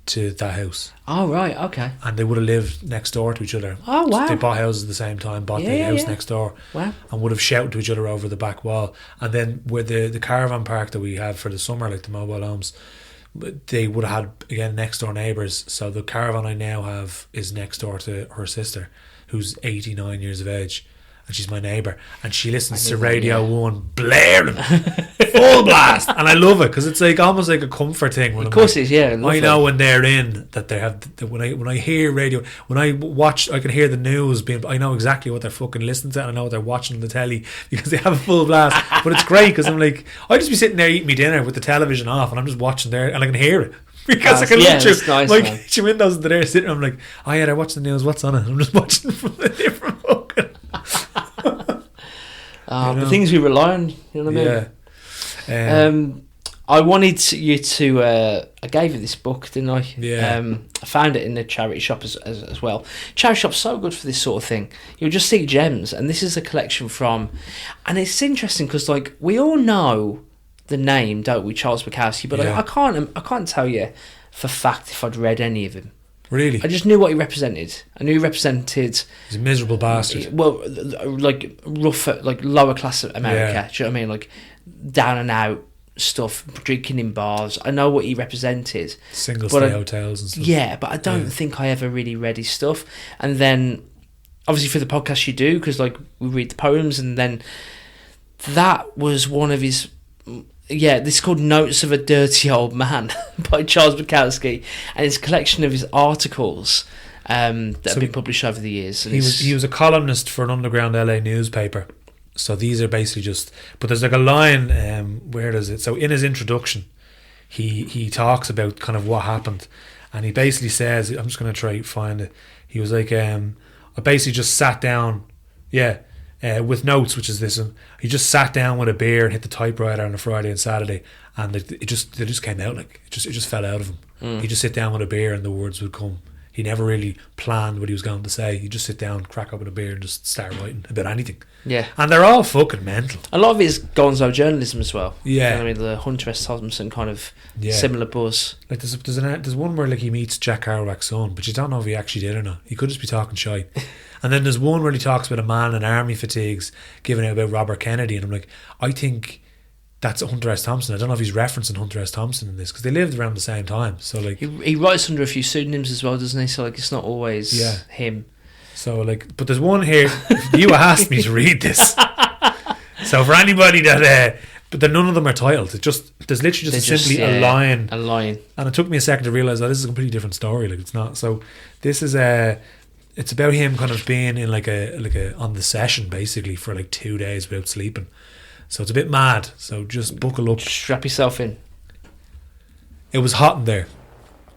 to that house. Oh, right, okay. And they would have lived next door to each other. Oh, wow. They bought houses at the same time, bought the house next door. Wow. And would have shouted to each other over the back wall. And then where the caravan park that we have for the summer, like the mobile homes, they would have had, again, next door neighbours. So the caravan I now have is next door to her sister, who's 89 years of age. And she's my neighbour, and she listens to Radio 1 blaring full blast, and I love it because it's like almost like a comfort thing. Of course, it's I know when they're in that they have when I hear radio, when I watch, I can hear the news being. I know exactly what they're fucking listening to, and I know what they're watching on the telly because they have a full blast. But it's great because I'm like, I just be sitting there eating my dinner with the television off, and I'm just watching there, and I can hear it. Because I can look through nice, my windows and they're sitting. I'm like, oh yeah, I watch the news. What's on it? I'm just watching from the different fucking. The things we rely on, you know what I mean? I wanted you to I gave you this book, didn't I? I found it in the charity shop as well. Charity shop's so good for this sort of thing. You'll just see gems, and this is a collection from, and it's interesting because, like, we all know the name, don't we, Charles Bukowski, but I can't tell you for fact if I'd read any of him. Really? I just knew what he represented. I knew he represented... He's a miserable bastard. Well, like rough, like lower class America. Do you know what I mean? Like down and out stuff, drinking in bars. I know what he represented. Single stay hotels and stuff. Yeah, but I don't think I ever really read his stuff. And then, obviously for the podcast you do, because like we read the poems, and then that was one of his... Yeah, this is called Notes of a Dirty Old Man by Charles Bukowski, and it's a collection of his articles that have been published over the years. And he was a columnist for an underground LA newspaper. So these are basically just... But there's like a line, where does it? So in his introduction, he talks about kind of what happened, and he basically says, I'm just going to try to find it. He was like, I basically just sat down, with notes, which is this one. He just sat down with a beer and hit the typewriter on a Friday and Saturday, and they just came out, like it just fell out of him. He'd just sit down with a beer and the words would come. He never really planned what he was going to say. He'd just sit down, crack open a beer, and just start writing about anything. Yeah, and they're all fucking mental. A lot of it is gonzo journalism as well. Yeah, you know I mean, the Hunter S. Thompson kind of similar buzz. Like there's one where like he meets Jack Kerouac's son, but you don't know if he actually did or not. He could just be talking shite. And then there's one where he talks about a man in army fatigues giving out about Robert Kennedy, and I'm like, I think that's Hunter S. Thompson. I don't know if he's referencing Hunter S. Thompson in this because they lived around the same time. So like he writes under a few pseudonyms as well, doesn't he? So like it's not always him. So like, but there's one here. You asked me to read this. So for anybody that, but none of them are titled. It's just there's literally just simply a line. A line. And it took me a second to realise that this is a completely different story. Like it's not. So this is it's about him kind of being in like a on the session basically for like 2 days without sleeping. So it's a bit mad. So just buckle up. Strap yourself in. It was hot in there.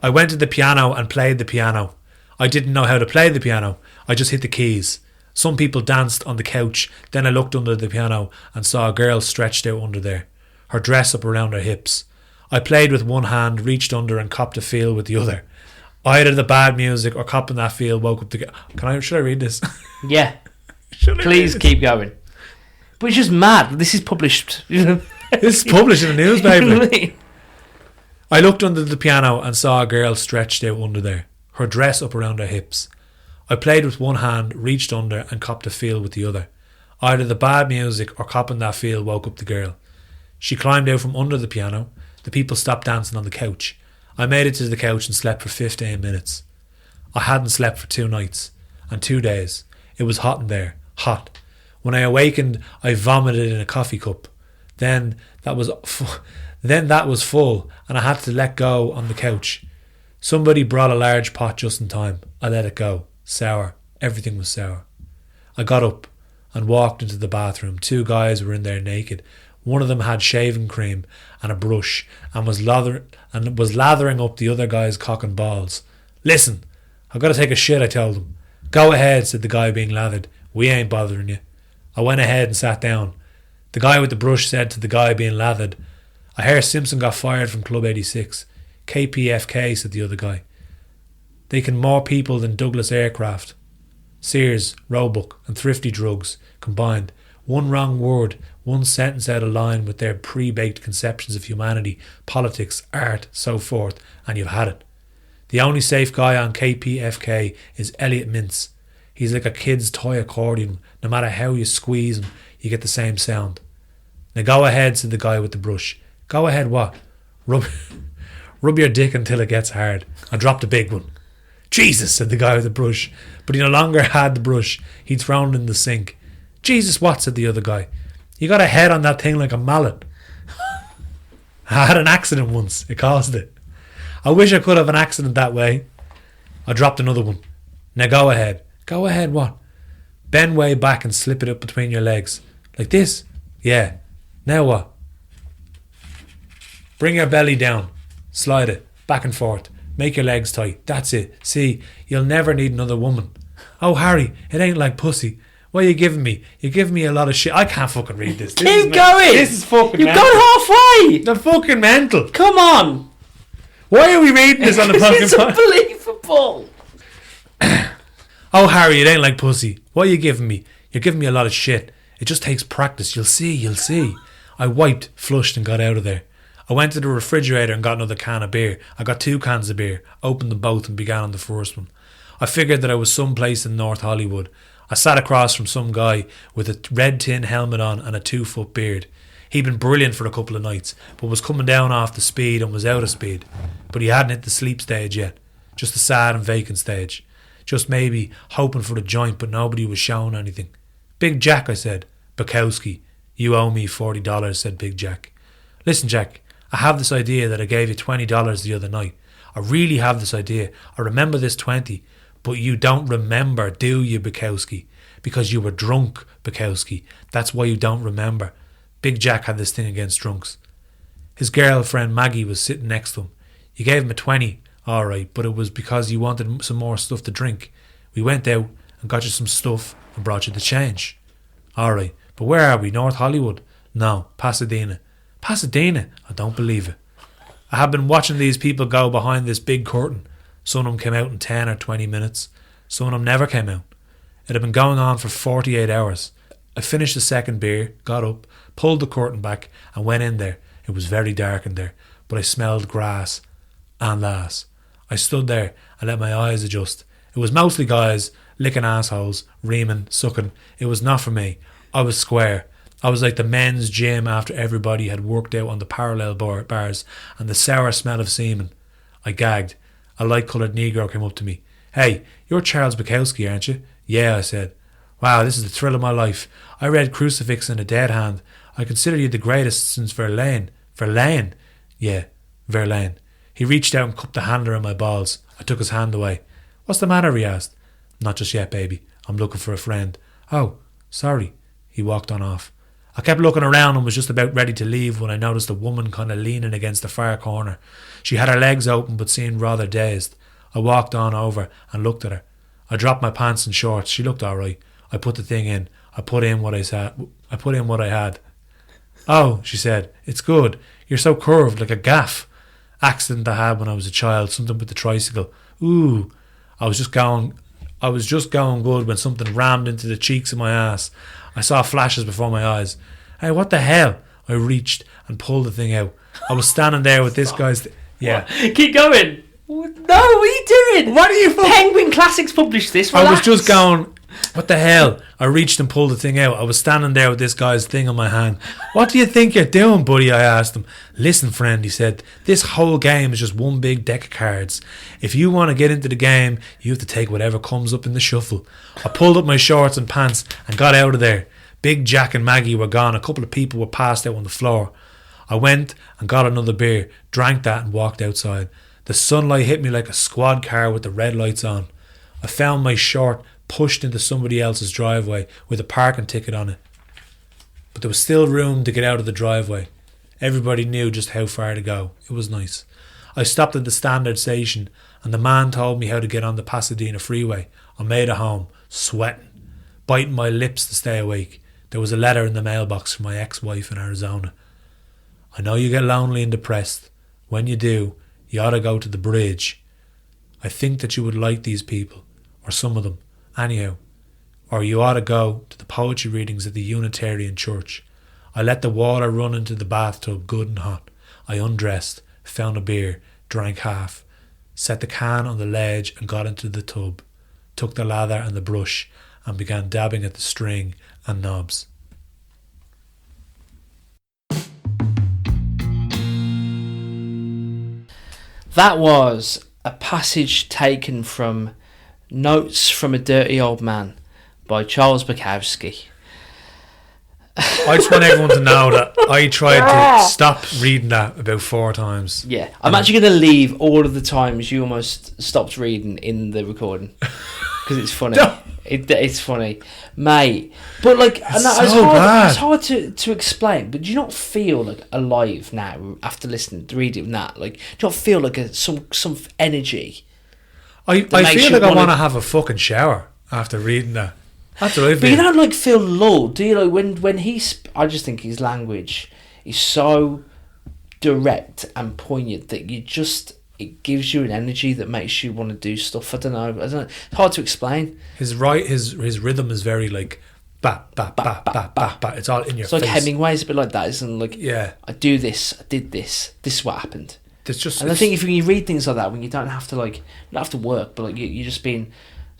I went to the piano and played the piano. I didn't know how to play the piano. I just hit the keys. Some people danced on the couch. Then I looked under the piano and saw a girl stretched out under there, her dress up around her hips. I played with one hand, reached under and copped a feel with the other. Either the bad music or copping that feel woke up the... Should I read this? Yeah. Please keep going. But it's just mad. This is published. You know? This is published in a newspaper. You know what I mean? I looked under the piano and saw a girl stretched out under there, her dress up around her hips. I played with one hand, reached under and copped a feel with the other. Either the bad music or copping that feel woke up the girl. She climbed out from under the piano. The people stopped dancing on the couch. I made it to the couch and slept for 15 minutes. I hadn't slept for 2 nights and 2 days. It was hot in there, hot. When I awakened, I vomited in a coffee cup. Then that was full, and I had to let go on the couch. Somebody brought a large pot just in time. I let it go. Sour. Everything was sour. I got up and walked into the bathroom. 2 guys were in there naked. One of them had shaving cream and a brush and was lathering up the other guy's cock and balls. Listen, I've got to take a shit, I told him. Go ahead, said the guy being lathered. We ain't bothering you. I went ahead and sat down. The guy with the brush said to the guy being lathered, I hear Simpson got fired from Club 86. KPFK, said the other guy. They can more people than Douglas Aircraft. Sears, Roebuck and Thrifty Drugs combined One wrong word, one sentence out of line with their pre-baked conceptions of humanity, politics, art, so forth, and you've had it. The only safe guy on KPFK is Elliot Mintz. He's like a kid's toy accordion. No matter how you squeeze him, you get the same sound. Now go ahead, said the guy with the brush. Go ahead what? Rub your dick until it gets hard. I dropped a big one. Jesus, said the guy with the brush. But he no longer had the brush. He'd thrown it in the sink. Jesus what, said the other guy. You got a head on that thing like a mallet. I had an accident once. It caused it. I wish I could have an accident that way. I dropped another one. Now go ahead. Go ahead what? Bend way back and slip it up between your legs. Like this? Yeah. Now what? Bring your belly down. Slide it. Back and forth. Make your legs tight. That's it. See, you'll never need another woman. Oh, Harry, it ain't like pussy. What are you giving me? You're giving me a lot of shit. I can't fucking read this. Keep going. This is fucking You've mental. gone halfway. They're fucking mental. Come on. Why are we reading this on the fucking It's unbelievable. Oh, Harry, it ain't like pussy. What are you giving me? You're giving me a lot of shit. It just takes practice. You'll see. I wiped, flushed and got out of there. I went to the refrigerator and got another can of beer. I got 2 cans of beer, opened them both and began on the first one. I figured that I was someplace in North Hollywood. I sat across from some guy with a red tin helmet on and a 2-foot beard. He'd been brilliant for a couple of nights, but was coming down off the speed and was out of speed. But he hadn't hit the sleep stage yet, just the sad and vacant stage. Just maybe hoping for the joint, but nobody was showing anything. Big Jack, I said. Bukowski. You owe me $40, said Big Jack. Listen, Jack, I have this idea that I gave you $20 the other night. I really have this idea. I remember this 20, but you don't remember, do you, Bukowski? Because you were drunk, Bukowski. That's why you don't remember. Big Jack had this thing against drunks. His girlfriend Maggie was sitting next to him. You gave him a 20, all right, but it was because you wanted some more stuff to drink. We went out and got you some stuff and brought you the change. All right, but where are we? North Hollywood? No, Pasadena. Pasadena? I don't believe it. I have been watching these people go behind this big curtain. Some of them came out in 10 or 20 minutes. Some of them never came out. It had been going on for 48 hours. I finished the second beer, got up, pulled the curtain back and went in there. It was very dark in there, but I smelled grass and ass. I stood there and let my eyes adjust. It was mostly guys licking assholes, reaming, sucking. It was not for me. I was square. I was like the men's gym after everybody had worked out on the parallel bars and the sour smell of semen. I gagged. A light-coloured Negro came up to me. Hey, you're Charles Bukowski, aren't you? Yeah, I said. Wow, this is the thrill of my life. I read Crucifix in a Dead Hand. I consider you the greatest since Verlaine. Verlaine? Yeah, Verlaine. He reached out and cupped the handler on my balls. I took his hand away. What's the matter, he asked. Not just yet, baby. I'm looking for a friend. Oh, sorry. He walked on off. I kept looking around and was just about ready to leave when I noticed a woman kind of leaning against the far corner. She had her legs open but seemed rather dazed. I walked on over and looked at her. I dropped my pants and shorts. She looked all right. I put the thing in. I put in what I had. Oh, she said, it's good. You're so curved, like a gaff. Accident I had when I was a child, something with the tricycle. Ooh. I was just going good when something rammed into the cheeks of my ass. I saw flashes before my eyes. Hey, what the hell? I reached and pulled the thing out. I was standing there with this guy's... Yeah. Keep going. No, what are you doing? What are you... Penguin Classics published this. Relax. I was just going... What the hell? I reached and pulled the thing out. I was standing there with this guy's thing on my hand. What do you think you're doing, buddy? I asked him. Listen, friend, he said, this whole game is just one big deck of cards. If you want to get into the game, you have to take whatever comes up in the shuffle. I pulled up my shorts and pants and got out of there. Big Jack and Maggie were gone. A couple of people were passed out on the floor. I went and got another beer, drank that and walked outside. The sunlight hit me like a squad car with the red lights on. I found my short pushed into somebody else's driveway with a parking ticket on it. But there was still room to get out of the driveway. Everybody knew just how far to go. It was nice. I stopped at the Standard station and the man told me how to get on the Pasadena freeway. I made it home, sweating, biting my lips to stay awake. There was a letter in the mailbox from my ex-wife in Arizona. I know you get lonely and depressed. When you do, you ought to go to the bridge. I think that you would like these people, or some of them. Anyhow, or you ought to go to the poetry readings at the Unitarian Church. I let the water run into the bathtub good and hot. I undressed, found a beer, drank half, set the can on the ledge and got into the tub, took the lather and the brush and began dabbing at the string and knobs. That was a passage taken from Notes from a Dirty Old Man by Charles Bukowski. I just want everyone to know that I tried to stop reading that about 4 times. Yeah, I'm actually going to leave all of the times you almost stopped reading in the recording because it's funny. It's funny, mate. But like, It's hard to explain. But do you not feel like alive now after listening to reading that? Like, do you not feel like some energy? I feel like I want to have a fucking shower after reading that. That's what I feel. But you don't like feel lulled, do you? Like when I just think his language is so direct and poignant that it gives you an energy that makes you want to do stuff. I don't know. It's hard to explain. His rhythm is very like ba ba ba ba ba ba. It's all in your face. It's like Hemingway's a bit like that, isn't it? Like, yeah, I do this, I did this. This is what happened. And I think if you read things like that, when you don't have to work, but like you're just being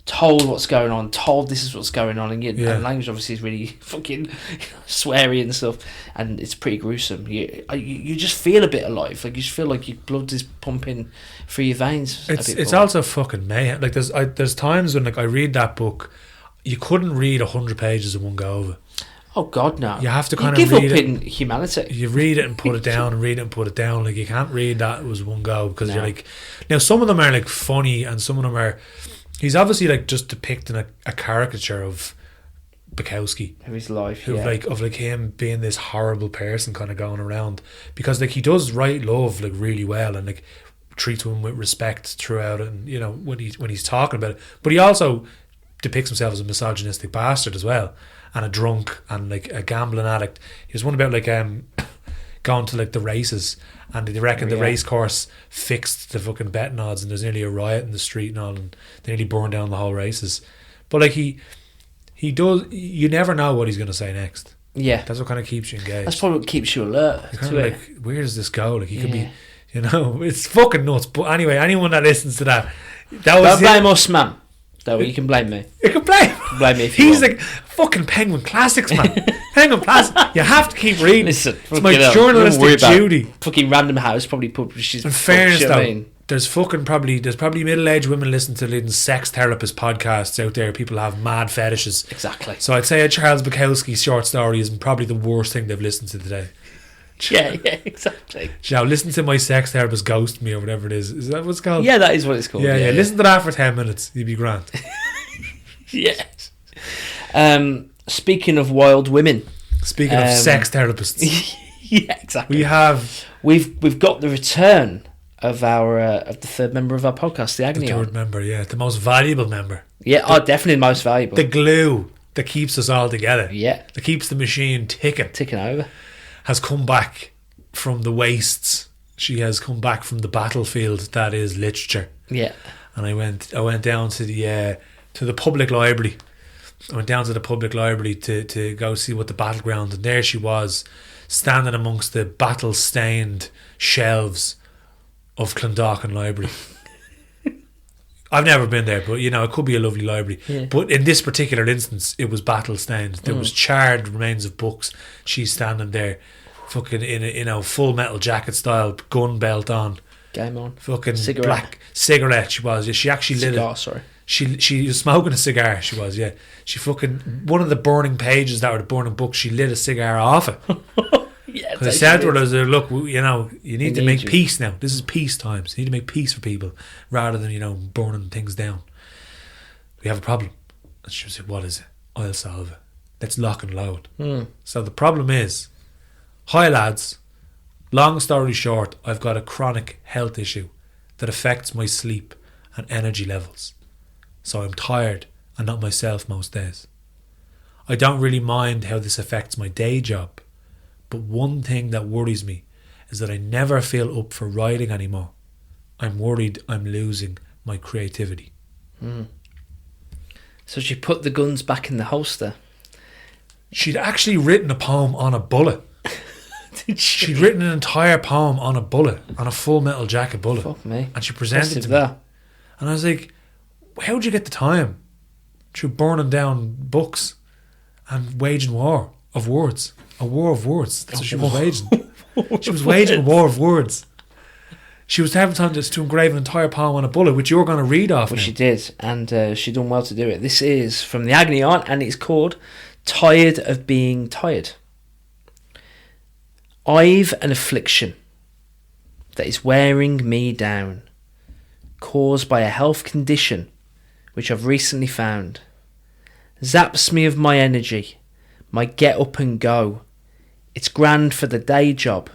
told what's going on, told this is what's going on, and and language obviously is really fucking sweary and stuff, and it's pretty gruesome. You just feel a bit alive, like you just feel like your blood is pumping through your veins. It's also fucking mayhem. Like there's times when like I read that book, you couldn't read 100 pages in one go over. Oh God, no! You have to kind of give read up in humanity. You read it and put it down, and read it and put it down. Like you can't read that as one go because you're like, now some of them are like funny, and some of them are. He's obviously like just depicting a caricature of Bukowski, of his life, of him being this horrible person, kind of going around, because like he does write love like really well and like treats women with respect throughout it, and you know when he's talking about it, but he also depicts himself as a misogynistic bastard as well, and a drunk and like a gambling addict. There's one about like going to like the races, and they reckon the race course fixed the fucking betting odds, and there's nearly a riot in the street and all, and they nearly burned down the whole races. But like he does, you never know what he's going to say next. Yeah, that's what kind of keeps you engaged. That's probably what keeps you alert. You're kind of like, where does this go? Like he could be, you know, it's fucking nuts. But anyway, anyone that listens to that was don't blame us, man. Though you can blame me. You can blame me if you He's want. Like fucking Penguin Classics, man. Penguin Classics. You have to keep reading. Listen, it's my journalistic duty. Fucking Random House probably publishes. In fairness, though, there's probably middle-aged women listening to leading sex therapist podcasts out there. People have mad fetishes. Exactly. So I'd say a Charles Bukowski short story is probably the worst thing they've listened to today. Yeah, exactly. Now listen to my sex therapist ghost me or whatever it is. Is that what it's called? Yeah, that is what it's called. Yeah. Listen to that for 10 minutes. You'd be grand. Yes. Speaking of wild women. Speaking of sex therapists. Yeah, exactly. We've got the return of our of the third member of our podcast, the Agony Aunt. The third member, yeah, the most valuable member. Yeah, definitely the most valuable. The glue that keeps us all together. Yeah, that keeps the machine ticking over. Has come back from the wastes. She has come back from the battlefield that is literature. Yeah, and I went down to the public library. I went down to the public library to go see what the battleground, and there she was, standing amongst the battle-stained shelves of Clondalkin Library. I've never been there, but you know, it could be a lovely library. Yeah. But in this particular instance, it was battle-stained. There was charred remains of books. She's standing there, fucking in a full metal jacket style, gun belt on, game on, fucking cigarette. Black cigarette. She was. She actually lit it. Sorry. She was smoking a cigar. She was, yeah. She fucking, one of the burning pages that were the burning books, she lit a cigar off it. Yeah, because I said to her, I was like, look, you know, you need to make peace now. This is peace times. You need to make peace for people rather than, you know, burning things down. We have a problem. And she was like, what is it? I'll solve it. Let's lock and load. So the problem is, hi lads, long story short, I've got a chronic health issue that affects my sleep and energy levels. So I'm tired and not myself most days. I don't really mind how this affects my day job, but one thing that worries me is that I never feel up for writing anymore. I'm worried I'm losing my creativity. So she put the guns back in the holster She'd actually written a poem on a bullet. Did she? She'd written an entire poem on a bullet, on a Full Metal Jacket bullet. Fuck me. And she presented it to that. me. And I was like, how'd you get the time? Through burning down books and waging war of words. A war of words. That's what she was waging. She was waging a war of words. She was having time to engrave an entire poem on a bullet, which you're going to read off. Well, now. she did, and she done well to do it. This is from the Agony Aunt, and it's called Tired of Being Tired. I've an affliction that is wearing me down, caused by a health condition which I've recently found. Zaps me of my energy, my get up and go. It's grand for the day job,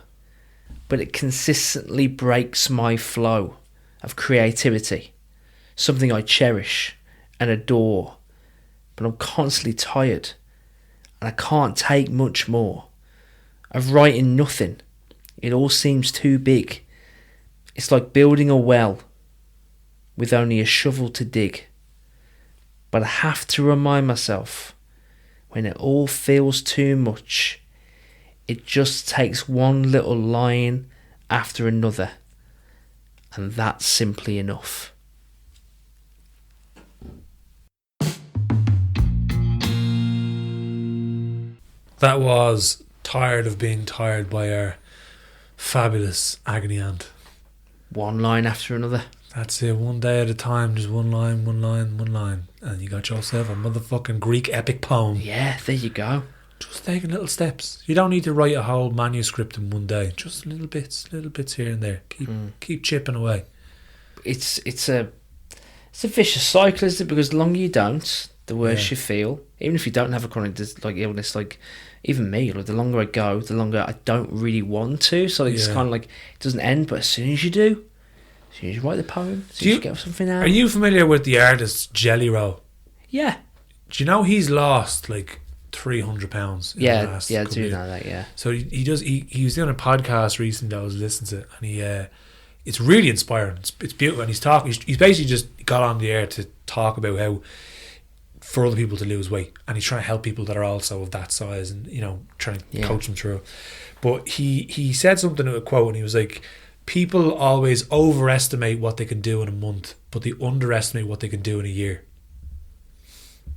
but it consistently breaks my flow of creativity, something I cherish and adore, but I'm constantly tired and I can't take much more. Of writing nothing, it all seems too big. It's like building a well with only a shovel to dig. But I have to remind myself, when it all feels too much, it just takes one little line after another, and that's simply enough. That was Tired of Being Tired by our fabulous Agony Aunt. One line after another. That's it, one day at a time, just one line, and you got yourself a motherfucking Greek epic poem. Yeah, there you go. Just taking little steps. You don't need to write a whole manuscript in one day. Just little bits here and there. Keep chipping away. It's a vicious cycle, isn't it? Because the longer you don't, the worse you feel. Even if you don't have a chronic illness, like even me, like the longer I go, the longer I don't really want to. So it's kind of like it doesn't end. But as soon as you do, as soon as you write the poem, as soon as you get something out. Are you familiar with the artist Jelly Roll? Yeah. Do you know he's lost like 300 pounds? Yeah, I do know that. Yeah. So he was doing a podcast recently that I was listening to, and he it's really inspiring. It's beautiful, and he's basically just got on the air to talk about how for other people to lose weight, and he's trying to help people that are also of that size, and trying to coach them through. But he said something in a quote, and he was like, people always overestimate what they can do in a month, but they underestimate what they can do in a year.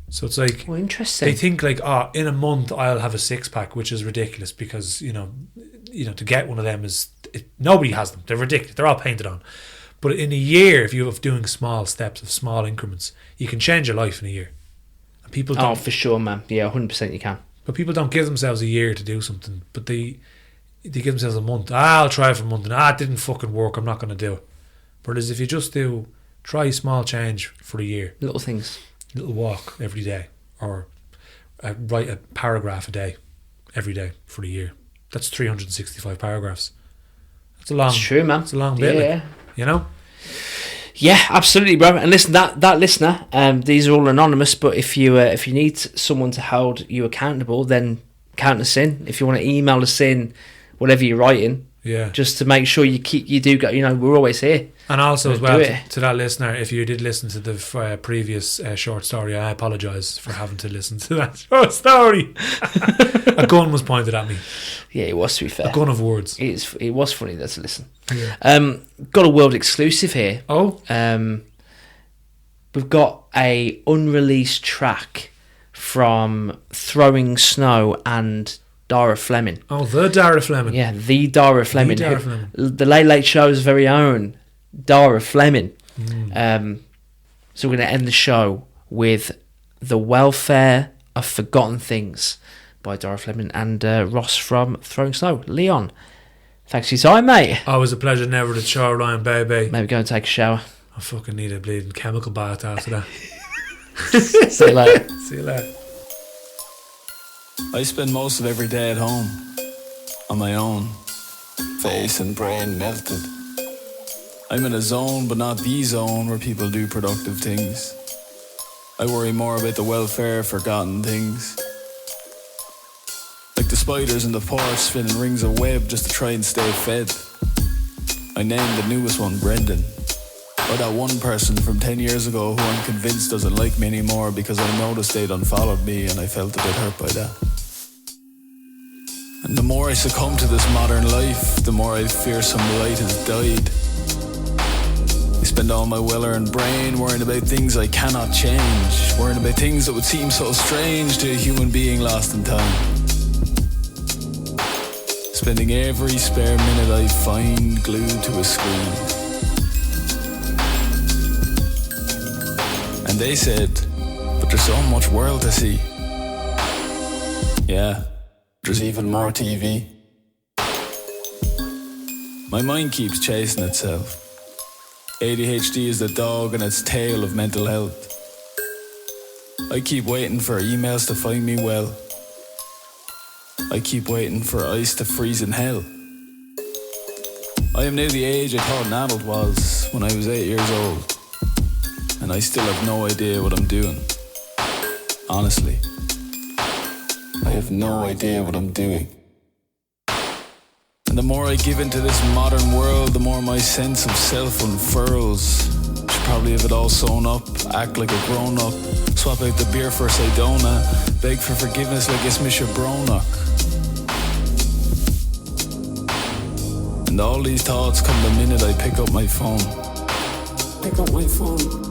So it's like, well, interesting. They think like, in a month I'll have a 6-pack, which is ridiculous because to get one of them nobody has them. They're ridiculous. They're all painted on. But in a year, if you're doing small steps of small increments, you can change your life in a year. And people don't, for sure, man. Yeah, 100% you can. But people don't give themselves a year to do something, but they give themselves a month. I'll try it for a month, and it didn't fucking work, I'm not going to do it. Whereas if you just try small change for a year, little things, little walk every day, or write a paragraph a day every day for a year, that's 365 paragraphs. That's a long. It's true, man. It's a long bit. Yeah. Yeah, absolutely, bro. And listen, that listener, these are all anonymous, but if you need someone to hold you accountable, then count us in. If you want to email us in, whatever you're writing, just to make sure you do go. We're always here. And also as well to that listener, if you did listen to the previous short story, I apologise for having to listen to that short story. A gun was pointed at me. Yeah, it was, to be fair. A gun of words. It was funny though to listen. Yeah. Got a world exclusive here. Oh. We've got a unreleased track from Throwing Snow and Daragh Fleming. Oh, the Daragh Fleming. Yeah, the Daragh Fleming. The Daragh Fleming. The Late Late Show's very own Daragh Fleming. So we're going to end the show with The Welfare of Forgotten Things by Daragh Fleming and Ross from Throwing Snow. Leon, thanks for your time, mate. Always a pleasure, never to show Ryan, baby. Maybe go and take a shower. I fucking need a bleeding chemical bath after that. See you later. See you later. I spend most of every day at home, on my own, face and brain melted. I'm in a zone, but not the zone where people do productive things. I worry more about the welfare of forgotten things. Like the spiders in the porch spinning rings of web just to try and stay fed. I named the newest one Brendan. Or that one person from 10 years ago who I'm convinced doesn't like me anymore because I noticed they'd unfollowed me and I felt a bit hurt by that. And the more I succumb to this modern life, the more I fear some light has died. I spend all my well-earned brain worrying about things I cannot change, worrying about things that would seem so strange to a human being lost in time. Spending every spare minute I find glued to a screen. And they said, but there's so much world to see. Yeah, there's even more TV. My mind keeps chasing itself. ADHD is the dog in its tail of mental health. I keep waiting for emails to find me well. I keep waiting for ice to freeze in hell. I am now the age I thought an adult was when I was 8 years old. And I still have no idea what I'm doing. Honestly, I have no idea what I'm doing. And the more I give into this modern world, the more my sense of self unfurls. Should probably have it all sewn up, act like a grown-up, swap out the beer for a Sedona, beg for forgiveness like it's Misha Bronock. And all these thoughts come the minute I pick up my phone. Pick up my phone.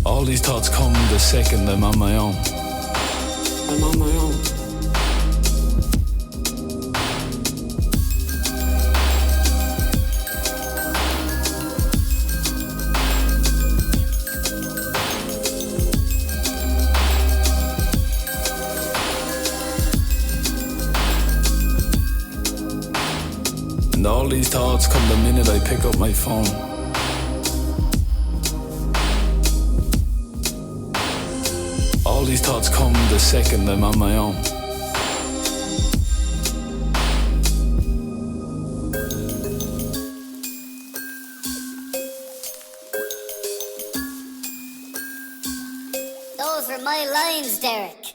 All these thoughts come the second I'm on my own. I'm on my own. And all these thoughts come the minute I pick up my phone. All these thoughts come the second I'm on my own. Those were my lines, Derek.